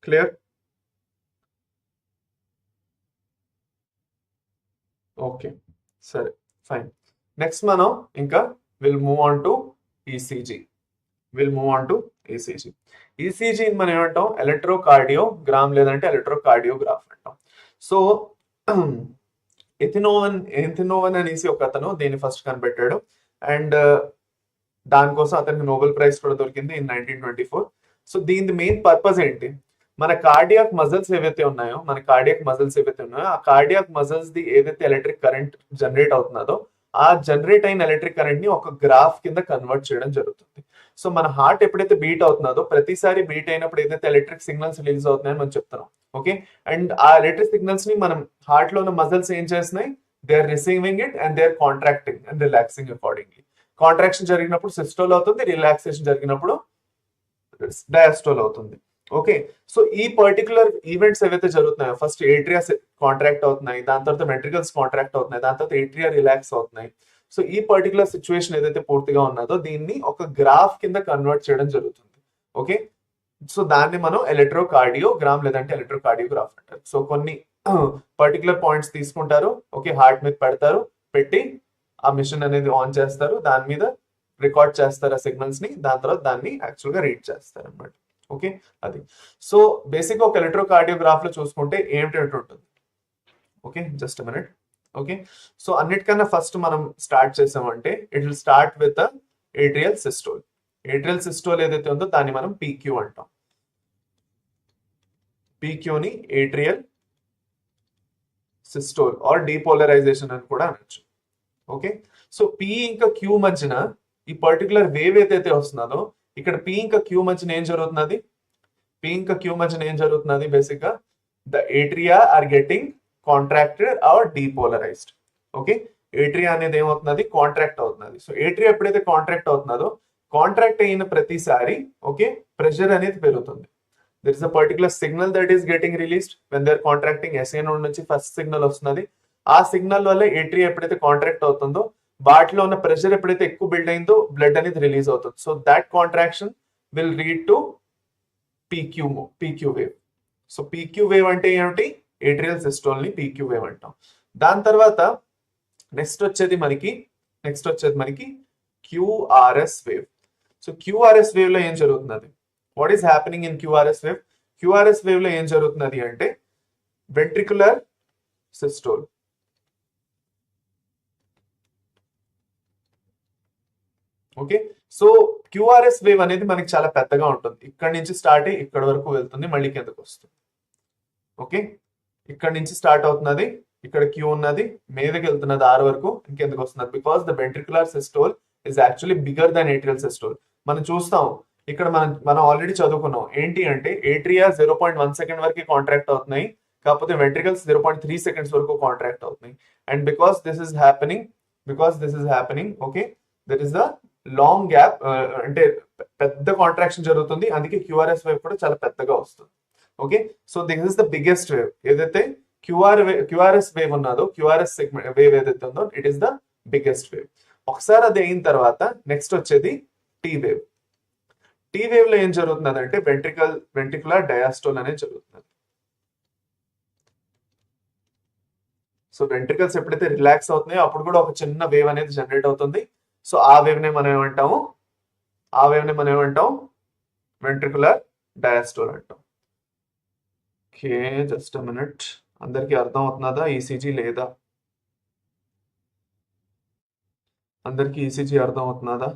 clear. ఓకే, సరే, ఫైన్. నెక్స్ట్ మనం ఇంకా will move on to ECG. ECG మనం ఏమంటాం? ఎలక్ట్రోకార్డియోగ్రామ్ లేదంటే ఎలక్ట్రోకార్డియోగ్రాఫ్ అంటాం. సో ఎథినోవన్ అనేసి ఒక అతను దీన్ని ఫస్ట్ కనిపెట్టాడు. అండ్ దానికోసం అతనికి నోబెల్ ప్రైజ్ కూడా దొరికింది ఇన్ 1924. సో దీని మెయిన్ పర్పస్ ఏంటి? మన కార్డియాక్ మజిల్స్ ఏవైతే ఉన్నాయో ఆ కార్డియాక్ మజిల్స్ ది ఏదైతే ఎలక్ట్రిక్ కరెంట్ జనరేట్ అవుతున్నదో ఆ జనరేట్ అయిన ఎలక్ట్రిక్ కరెంట్ ని ఒక గ్రాఫ్ కింద కన్వర్ట్ చేయడం జరుగుతుంది. సో మన హార్ట్ ఎప్పుడైతే బీట్ అవుతున్నదో ప్రతిసారి బీట్ అయినప్పుడు ఏదైతే ఎలక్ట్రిక్ సిగ్నల్స్ రిలీజ్ అవుతున్నాయని మనం చెప్తున్నాం. ఓకే, అండ్ ఆ ఎలక్ట్రిక్ సిగ్నల్స్ ని మనం హార్ట్ లో ఉన్న మజిల్స్ ఏం చేస్తున్నాయి? They are receiving it and they are contracting and relaxing accordingly. Contraction జరిగినప్పుడు సిస్టోల్ అవుతుంది, రిలాక్సేషన్ జరిగినప్పుడు డయాస్టోల్ అవుతుంది. ఓకే, సో ఈ పర్టికులర్ ఈవెంట్స్ ఏవైతే జరుగుతున్నాయో, ఫస్ట్ ఏట్రియా కాంట్రాక్ట్ అవుతున్నాయి, దాని తర్వాత వెంట్రికల్స్ కాంట్రాక్ట్ అవుతున్నాయి, దాని తర్వాత ఏట్రియా రిలాక్స్ అవుతున్నాయి. సో ఈ పర్టికులర్ సిచ్యువేషన్ ఏదైతే పూర్తిగా ఉన్నదో దీన్ని ఒక గ్రాఫ్ కింద కన్వర్ట్ చేయడం జరుగుతుంది. ఓకే, సో దాన్ని మనం ఎలక్ట్రోకార్డియోగ్రామ్ లేదంటే ఎలక్ట్రోకార్డియోగ్రాఫ్ అంటారు. సో కొన్ని పర్టికులర్ పాయింట్స్ తీసుకుంటారు, ఓకే, హార్ట్ మీద పెడతారు, పెట్టి ఆ మిషన్ అనేది ఆన్ చేస్తారు, దాని మీద రికార్డ్ చేస్తారు ఆ సిగ్నల్స్ ని, దాని తర్వాత దాన్ని యాక్చువల్ గా రీడ్ చేస్తారు అనమాట. ఓకే, అది. సో బేసిక్ ఒక ఎలక్ట్రోకార్డియోగ్రాఫ్ లో చూసుకుంటే ఏమిటి ఉంటుంది? Okay, just minute. Okay, so అన్నిటికన్నా ఫస్ట్ మనం స్టార్ట్ చేసామంటే it will start with atrial systole. Atrial systole ఏదైతే ఉందో దాన్ని మనం పీక్యూ అంటాం. పీక్యూని ఏట్రియల్ సిస్టోల్ ఆర్ డీపోలరైజేషన్ అని కూడా అనొచ్చు. ఓకే, సో పి ఇంకా క్యూ మధ్యన ఈ పర్టికులర్ వేవ్ ఏదైతే వస్తున్నదో ఇక్కడ పి ఇంకా క్యూ మధ్యన ఏం జరుగుతున్నది? బేసిక్ గా the atria are getting contracted or depolarized. Okay, atria అనేది ఏమవుతున్నది? కాంట్రాక్ట్ అవుతున్నది. సో ఏట్రియా ఎప్పుడైతే కాంట్రాక్ట్ అవుతున్నదో కాంట్రాక్ట్ అయిన ప్రతిసారి ఓకే ప్రెషర్ అనేది పెరుగుతుంది. There is a particular signal that is getting released when they are contracting. SA node నుంచి ఫస్ట్ సిగ్నల్ వస్తున్నది. ఆ సిగ్నల్ వల్ల ఏట్రియా ఎప్పుడైతే కాంట్రాక్ట్ అవుతుందో వాటిలో ఉన్న ప్రెషర్ ఎప్పుడైతే ఎక్కువ బిల్డ్ అయిందో బ్లడ్ అనేది రిలీజ్ అవుతుంది. So that contraction will read to PQ wave. So PQ wave అంటే ఏమిటి? ఏట్రియల్ సిస్టోల్ ని పీక్యూ వేవ్ అంటాం. దాని తర్వాత నెక్స్ట్ వచ్చేది మనకి QRS wave. So QRS wave లో ఏం జరుగుతున్నది? What is happening in QRS wave? QRS wave లో ఏం జరుగుతున్నది అంటే ventricular systole. Okay, so QRS wave అనేది మనకి చాలా పెద్దగా ఉంటుంది. ఇక్కడ నుంచి స్టార్ట్ అయ్యి ఇక్కడ వరకు వెళ్తుంది, మళ్ళీ కిందకు వస్తుంది. ఓకే, ఇక్కడ నుంచి స్టార్ట్ అవుతున్నది, ఇక్కడ క్యూ ఉన్నది, మీదకి వెళ్తున్నది ఆర్ వరకు, ఇంకెందుకు వస్తున్నది? Because the ventricular systole is actually bigger than atrial systole. మనం చూస్తాం ఇక్కడ మనం ఆల్రెడీ చదువుకున్నాం ఏంటి అంటే ఏట్రియా 0.1 సెకండ్ వరకు కాంట్రాక్ట్ అవుతున్నాయి, కాకపోతే వెంట్రికల్స్ 0.3 సెకండ్స్ వరకు కాంట్రాక్ట్ అవుతున్నాయి. And because this is happening okay, that is the long gap, అంటే పెద్ద కాంట్రాక్షన్ జరుగుతుంది, అందుకే క్యూఆర్ఎస్ వేవ్ కూడా చాలా పెద్దగా వస్తుంది. Okay, so this is the biggest wave. ఏదైతే క్యూఆర్ఎస్ వేవ్ ఉన్నదో, క్యూఆర్ఎస్ సెగ్మెంట్ వేవ్ ఏదైతే ఉందో, it is the biggest wave. ఒకసారి అది అయిన తర్వాత నెక్స్ట్ వచ్చేది టీ వేవ్. టీ వేవ్ లో ఏం జరుగుతుంది అంటే వెంట్రికులర్ డయాస్టోల్ అనేది జరుగుతుంది. సో వెంట్రికల్స్ ఎప్పుడైతే రిలాక్స్ అవుతున్నాయో అప్పుడు కూడా ఒక చిన్న వేవ్ అనేది జనరేట్ అవుతుంది. సో ఆ వేవ్ ని మనం ఏమంటాం? వెంట్రికులర్ డయాస్టోల్ అంటాం. Okay, just a minute. అందరికి అర్థం అవుతున్నదా ఈసీజీ లేదా? అందరికి ఈసీజీ అర్థం అవుతున్నదా?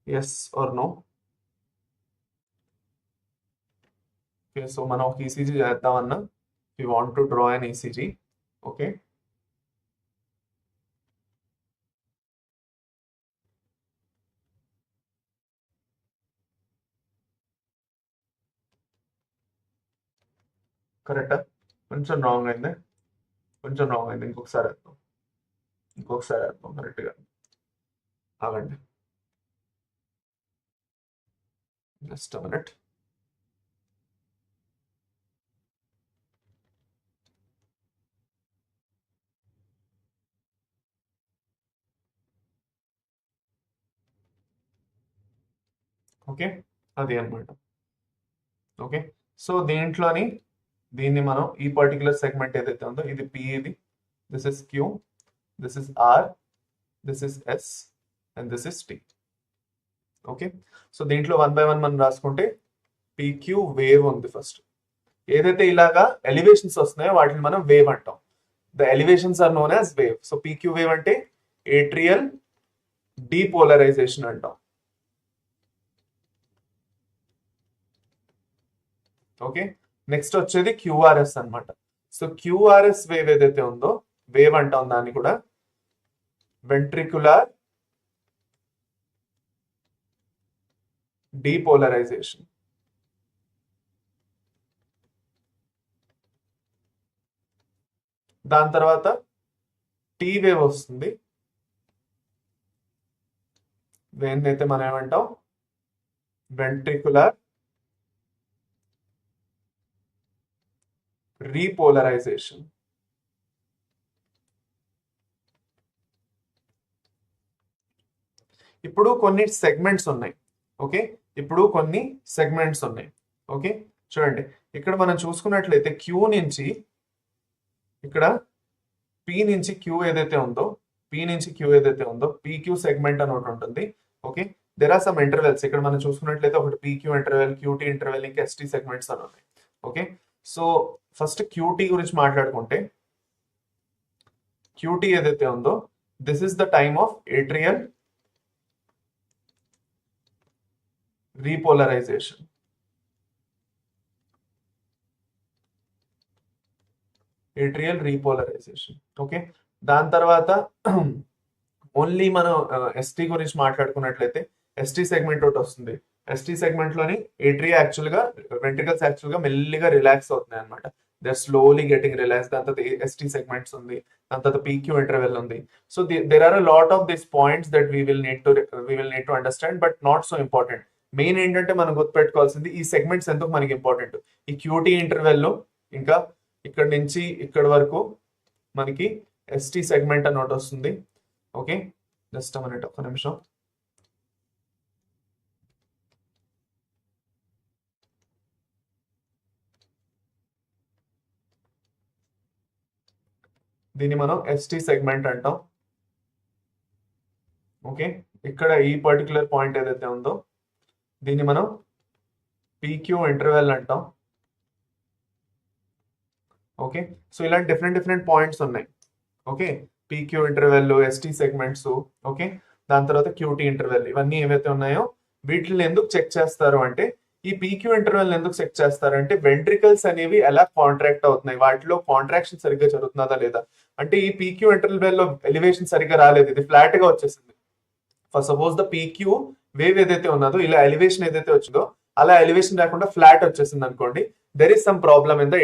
Yes or no? Okay, so మనం ఒక ఈసీజీ చేద్దామన్నా, we want to draw an ECG. Okay, కరెక్టా? కొంచెం రాంగ్ అయింది. ఇంకొకసారి వేద్దాం కరెక్ట్గా. ఆగండి, జస్ట్ మినిట్. ఓకే, అది అనమాట. ఓకే, సో దీన్ని మనం ఈ పర్టికులర్ సెగ్మెంట్ ఏదైతే ఉందో, ఇది పి, ఇది this is Q, this is R, this is S and this is T. Okay, so దీంట్లో 1 by 1 మనం రాసుకుంటే పీక్యూ వేవ్ ఉంది ఫస్ట్. ఏదైతే ఇలాగా ఎలివేషన్స్ వస్తున్నాయో వాటిని మనం వేవ్ అంటాం. The elevations are known as wave. So PQ wave అంటే ఏట్రియల్ డీపోలరైజేషన్ అంటాం. ఓకే, నెక్స్ట్ వచ్చేది క్యూఆర్ఎస్ అన్నమాట. సో క్యూఆర్ఎస్ వేవ్ ఏదైతే ఉందో, వేవ్ అంటాం దాన్ని కూడా వెంట్రికులర్ డీపోలరైజేషన్. దాని తర్వాత టీ వేవ్ వస్తుంది, దేన్నైతే మనం ఏమంటాం? Ventricular repolarisation. ఇప్పుడు కొన్ని సెగ్మెంట్స్ ఉన్నాయి. ఓకే, ఓకే, చూడండి ఇక్కడ మనం చూసుకున్నట్లయితే క్యూ నుంచి ఇక్కడ పి నుంచి క్యూ ఏదైతే ఉందో, పీక్యూ సెగ్మెంట్ అని ఒకటి ఉంటుంది. Okay, there are some intervals. ఇక్కడ మనం చూసుకున్నట్లయితే ఒకటి పీక్యూ ఇంటర్వెల్, క్యూటీ ఇంటర్వెల్, ఇంకా ఎస్టీ సెగ్మెంట్స్ అని ఉన్నాయి. ఓకే, సో ఫస్ట్ క్యూటీ గురించి మాట్లాడుకుంటే, క్యూటీ ఏదైతే ఉందో, this is the time of atrial repolarisation. Okay, దాని తర్వాత ఓన్లీ మనం ఎస్టీ గురించి మాట్లాడుకున్నట్లయితే ఎస్టీ సెగ్మెంట్ ఒకటి వస్తుంది. ఎస్టీ సెగ్మెంట్ లోని ఏట్రియా వెంట్రికల్స్ యాక్చువల్ గా మెల్లిగా రిలాక్స్ అవుతున్నాయి అనమాట. They are slowly getting relax. దాని తర్వాత ఎస్టీ సెగ్మెంట్స్ ఉంది, దాని తర్వాత పీక్యూ ఇంటర్వెల్ ఉంది. So there are a lot of this points that we will need to understand, but not so important. Main ఏంటంటే మనం గుర్తుపెట్టుకోవాల్సింది ఈ సెగ్మెంట్స్ ఎందుకు మనకి ఇంపార్టెంట్. ఈ క్యూటీ ఇంటర్వెల్ లో ఇంకా ఇక్కడ నుంచి ఇక్కడ వరకు మనకి ఎస్టీ సెగ్మెంట్ అని ఒకటి వస్తుంది. ఓకే, జస్ట్ మినిట్, ఒక్క నిమిషం. దీన్ని మనం ఎస్టీ సెగ్మెంట్ అంటాం. ఓకే, ఇక్కడ ఈ పర్టికులర్ పాయింట్ ఏదైతే ఉందో దీన్ని మనం పీక్యూ ఇంటర్వెల్ అంటాం. ఓకే, సో ఇలాంటి డిఫరెంట్ పాయింట్స్ ఉన్నాయి. Okay, PQ interval, ST segments, okay, దాని తర్వాత క్యూటీ ఇంటర్వెల్, ఇవన్నీ ఏవైతే ఉన్నాయో వీటిని ఎందుకు చెక్ చేస్తారు అంటే, ఈ పీక్యూ ఇంటర్వెల్ ఎందుకు చెక్ చేస్తారంటే వెంట్రికల్స్ అనేవి ఎలా కాంట్రాక్ట్ అవుతున్నాయి, వాటిలో కాంట్రాక్షన్ సరిగ్గా జరుగుతుందా లేదా. అంటే ఈ పీక్యూ ఇంటర్వెల్ లో ఎలివేషన్ సరిగ్గా రాలేదు, ఇది ఫ్లాట్ గా వచ్చేసింది. For suppose the PQ wave ఏదైతే ఉన్నదో ఇలా ఎలివేషన్ ఏదైతే వచ్చిందో అలా ఎలివేషన్ రాకుండా ఫ్లాట్ వచ్చేసింది అనుకోండి, there is some problem in the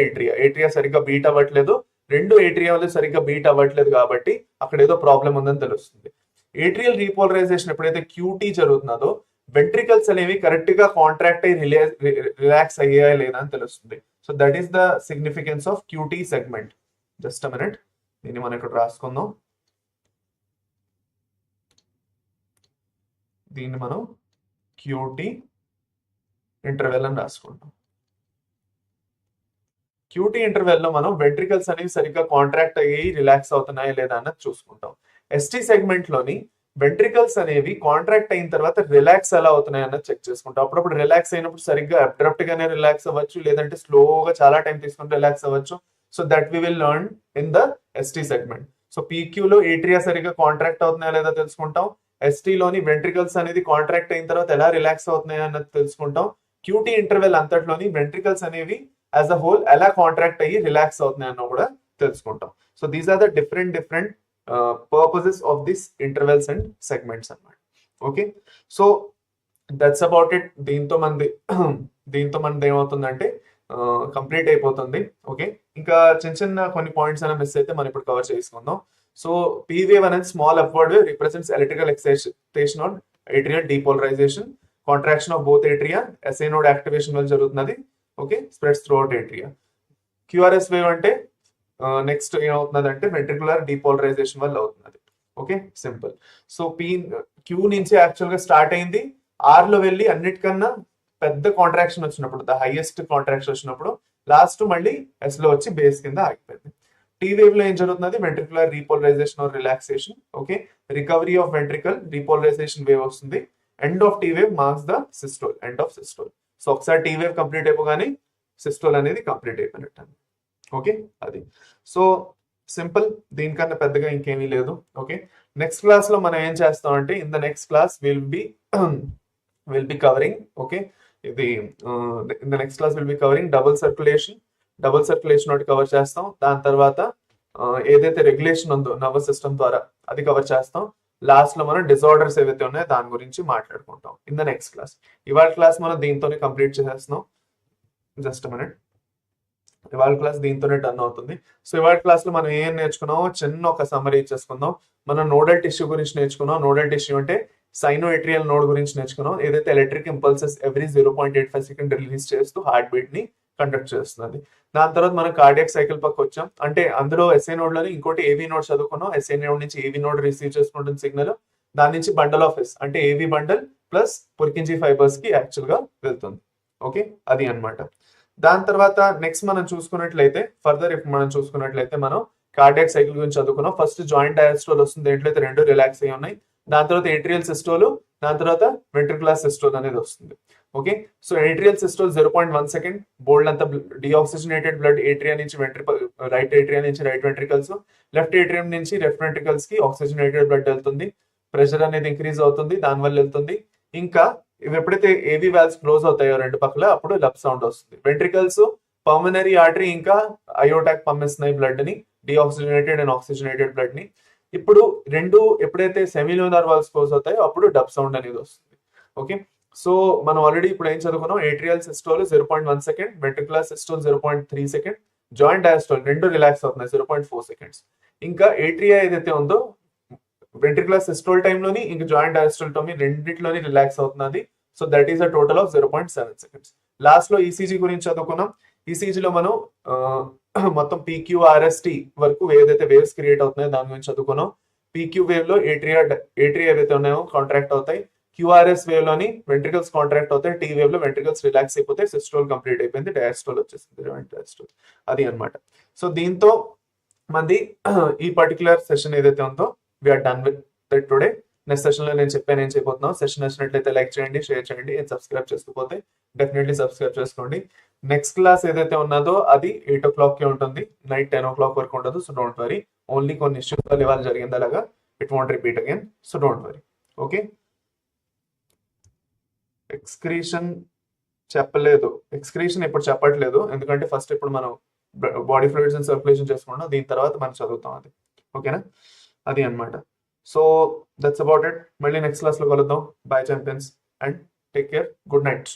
atria సరిగ్గా బీట్ అవ్వట్లేదు, రెండు ఏట్రియాలు సరిగ్గా బీట్ అవ్వట్లేదు కాబట్టి అక్కడ ఏదో ప్రాబ్లం ఉందని తెలుస్తుంది. ఏట్రియల్ రీపోలరైజేషన్ ఎప్పుడైతే క్యూటీ జరుగుతున్నదో వెంట్రికల్స్ అనేవి కరెక్ట్ గా కాంట్రాక్ట్ అయ్యి రిలాక్స్ అయ్యాయా లేదా అని తెలుస్తుంది. So that is the significance of QT segment. Just a minute, దీన్ని మనం ఇక్కడ రాసుకుందాం. దీన్ని మనం క్యూటీ ఇంటర్వెల్ అని రాసుకుంటాం. క్యూటీ ఇంటర్వెల్ లో మనం వెంట్రికల్స్ అనేవి సరిగ్గా కాంట్రాక్ట్ అయ్యి రిలాక్స్ అవుతున్నాయా లేదా అన్నది చూసుకుంటాం. ఎస్టీ సెగ్మెంట్ లోని వెంట్రికల్స్ అనేవి కాంట్రాక్ట్ అయిన తర్వాత రిలాక్స్ ఎలా అవుతున్నాయి అన్నది చెక్ చేసుకుంటాం. అప్పుడప్పుడు రిలాక్స్ అయినప్పుడు సరిగ్గా అబ్రప్ట్ గానే రిలాక్స్ అవ్వచ్చు, లేదంటే స్లోగా చాలా టైం తీసుకుంటే రిలాక్స్ అవ్వచ్చు. So that we will learn in the ST segment. So పీక్యూలో ఏట్రియా సరిగ్గా కాంట్రాక్ట్ అవుతున్నాయా లేదా తెలుసుకుంటాం. ఎస్టీలోని వెంట్రికల్స్ అనేది కాంట్రాక్ట్ అయిన తర్వాత ఎలా రిలాక్స్ అవుతున్నాయా అన్నది తెలుసుకుంటాం. క్యూటీ ఇంటర్వెల్ అంతట్లోని వెంట్రికల్స్ అనేవి యాజ్ అ హోల్ ఎలా కాంట్రాక్ట్ అయ్యి రిలాక్స్ అవుతున్నాయన్నో కూడా తెలుసుకుంటాం. So these are the different purposes of this intervals and segments అన్నమాట. Okay, so that's about it. దీంతో మనది ఏమవుతుందంటే కంప్లీట్ అయిపోతుంది. ఓకే, ఇంకా చిన్న కొన్ని పాయింట్స్ అయినా మిస్ అయితే మనం ఇప్పుడు కవర్ చేసుకుందాం. సో P wave అనేది small upward wave represents electrical excitation on atrial depolarisation, contraction of both atria, SI node activation వల్ల జరుగుతున్నది. Okay, spreads through out atria. QRS wave అంటే నెక్స్ట్ ఏమవుతున్నది అంటే వెంట్రికులర్ డీపోలరైజేషన్ వల్ల అవుతున్నది. Okay, simple. సో క్యూ నుంచి actual గా start అయింది, are లో వెళ్ళి అన్నిటికన్నా పెద్ద కాంట్రాక్షన్ వచ్చినప్పుడు, ద హైయెస్ట్ కాంట్రాక్షన్ వచ్చినప్పుడు లాస్ట్ మళ్ళీ ఎస్ లో వచ్చి బేస్ కింద ఆగిపోయింది. టీ వేవ్ లో ఏం జరుగుతున్నది ventricular repolarization or relaxation. Okay, recovery of ventricle repolarization wave వస్తుంది. End of T wave marks the systole, end of systole. So ఒకసారి టీ వేవ్ కంప్లీట్ అయిపోగానే సిస్టోల్ అనేది కంప్లీట్ అయిపోయినట్టు. ఓకే, అది సో సింపుల్, దీనికన్నా పెద్దగా ఇంకేమీ లేదు. ఓకే, నెక్స్ట్ క్లాస్ లో మనం ఏం చేస్తాం అంటే in the next class will be covering, okay, ఇది in the next class will be covering double circulation ఒకటి కవర్ చేస్తాం. దాని తర్వాత ఏదైతే రెగ్యులేషన్ ఉందో నర్వస్ సిస్టమ్ ద్వారా అది కవర్ చేస్తాం. లాస్ట్ లో మనం డిజార్డర్స్ ఏవైతే ఉన్నాయో దాని గురించి మాట్లాడుకుంటాం ఇన్ ద నెక్స్ట్ క్లాస్. ఇవాళ క్లాస్ మనం దీంతోనే కంప్లీట్ చేసేస్తున్నాం. జస్ట్ మినిట్, ఇవాళ క్లాస్ దీంతోనే డన్ అవుతుంది. సో ఇవాళ క్లాస్ లో మనం ఏం నేర్చుకున్నామో చిన్న ఒక సమ్మరీ ఇచ్చేసుకుందాం. మనం నోడల్ టిష్యూ గురించి నేర్చుకున్నాం. నోడల్ టిష్యూ అంటే సైనోఎట్రియల్ నోడ్ గురించి నేర్చుకున్నాం. ఏదైతే electric impulses every 0.85 second release చేస్తూ హార్ట్ బీట్ ని కండక్ట్ చేస్తుంది. దాని తర్వాత మనం కార్డియాక్ సైకిల్ పక్క వచ్చాం. అంటే అందులో ఎస్ఐ నోడ్ లోని ఇంకోటి ఏవీ నోడ్ చదువుకున్నాం. ఎస్ఐ నోడ్ నుంచి ఏవీ నోడ్ రిసీవ్ చేసుకుంటుంది సిగ్నల్, దాని నుంచి బండల్ ఆఫ్ ఎస్ అంటే ఏవీ బండల్ ప్లస్ పుర్కింజీ ఫైబర్స్ కి యాక్చువల్ గా వెళ్తుంది. ఓకే, అది అన్నమాట. దాని తర్వాత నెక్స్ట్ మనం చూసుకున్నట్లయితే మనం కార్డియాక్ సైకిల్ గురించి చదువుకున్నాం. ఫస్ట్ జాయింట్ డయాస్ట్రోల్ వస్తుంది, దేంట్లో అయితే రెండు రిలాక్స్ అయ్యి ఉన్నాయి. దాని తర్వాత ఏట్రియల్ సిస్టోల్, దాని తర్వాత వెంట్రికులర్ సిస్టోల్ అనేది వస్తుంది. Okay, so atrial systole 0.1 second, blood అంతా డిఆక్సిజనేటెడ్ బ్లడ్ ఏట్రియా నుంచి రైట్ ఏట్రియా నుంచి రైట్ వెంట్రికల్స్, లెఫ్ట్ ఏట్రియం నుంచి లెఫ్ట్ వెంట్రికల్స్ కి ఆక్సిజనేటెడ్ బ్లడ్ వెళ్తుంది. ప్రెషర్ అనేది ఇంక్రీజ్ అవుతుంది, దానివల్ల వెళ్తుంది. ఇంకా ఇవి ఎప్పుడైతే ఏవీ వాల్వ్స్ క్లోజ్ అవుతాయో రెండు పక్కల అప్పుడు లబ్ సౌండ్ వస్తుంది. వెంట్రికల్స్ పల్మనరీ ఆర్టరీ ఇంకా అయోటాక్ పంపిస్తున్నాయి బ్లడ్ ని, డిఆక్సిజనేటెడ్ అండ్ ఆక్సిజనేటెడ్ బ్లడ్ ని. ఇప్పుడు రెండు ఎప్పుడైతే సెమిల్యూనర్ వాల్వ్స్ క్లోజ్ అవుతాయో అప్పుడు డబ్ సౌండ్ అనేది వస్తుంది. ఓకే, సో మనం ఆల్రెడీ ఇప్పుడు ఏం చదువుకున్నాం, atrial systole 0.1 second, ventricular systole 0.3 second, joint diastole రెండు రిలాక్స్ అవుతున్నాయి 0.4 సెకండ్స్. ఇంకా ఏట్రియా ఏదైతే ఉందో వెంట్రికులర్ సిస్టోల్ టైంలోని ఇంకా జాయింట్ డయాస్టోల్ టైం రెండింటిలోని రిలాక్స్ అవుతున్నది. So that is a total of 0.7 seconds. Last లో ఈసీజీ గురించి చదువుకున్నాం. ఈసీజీలో మనం మొత్తం పీక్యూఆర్ఎస్టీ వరకు ఏదైతే వేవ్స్ క్రియేట్ అవుతున్నాయో దాని గురించి చదువుకున్నాం. పీక్యూ వేవ్ లో ఏట్రియా ఏవైతే ఉన్నాయో కాంట్రాక్ట్ అవుతాయి. క్యూఆర్ఎస్ వేవ్ లోని వెంట్రికల్స్ కాంట్రాక్ట్ అవుతాయి. టీ వేవ్ లో వెంట్రికల్స్ రిలాక్స్ అయిపోతే సిస్టోల్ కంప్లీట్ అయిపోయింది, డయాస్టోల్ వచ్చేసింది, డయాస్టోల్. అది అన్నమాట. సో దీంతో మంది ఈ పర్టికులర్ సెషన్ ఏదైతే ఉందో we're done with that today. Next సెషన్లో నేను చెప్పాను ఏం చేయబోతున్నావు. సెషన్ నచ్చినట్లయితే లైక్ చేయండి, షేర్ చేయండి, సబ్స్క్రైబ్ చేసుకోకపోతే డెఫినెట్లీ సబ్స్క్రైబ్ చేసుకోండి. నెక్స్ట్ క్లాస్ ఏదైతే ఉన్నదో అది 8 o'clockకి ఉంటుంది, నైట్ 10 o'clock వరకు ఉండదు. సో డోంట్ వరీ, ఓన్లీ కొన్ని ఇష్యూస్ వల్ల ఇవాళ జరిగింది అలాగా, it want repeat again. So don't worry. Okay, excretion చెప్పలేదు, ఎక్స్క్రీషన్ ఇప్పుడు చెప్పట్లేదు, ఎందుకంటే ఫస్ట్ ఇప్పుడు మనం బాడీ ఫ్లూయిడ్స్ అండ్ సర్క్యులేషన్ చేసుకున్నాం, దీని తర్వాత మనం చదువుతాం అది. ఓకేనా, అది అన్నమాట. So that's about it. మళ్ళీ నెక్స్ట్ క్లాస్లో కలుద్దాం. By champions and take care. Good night.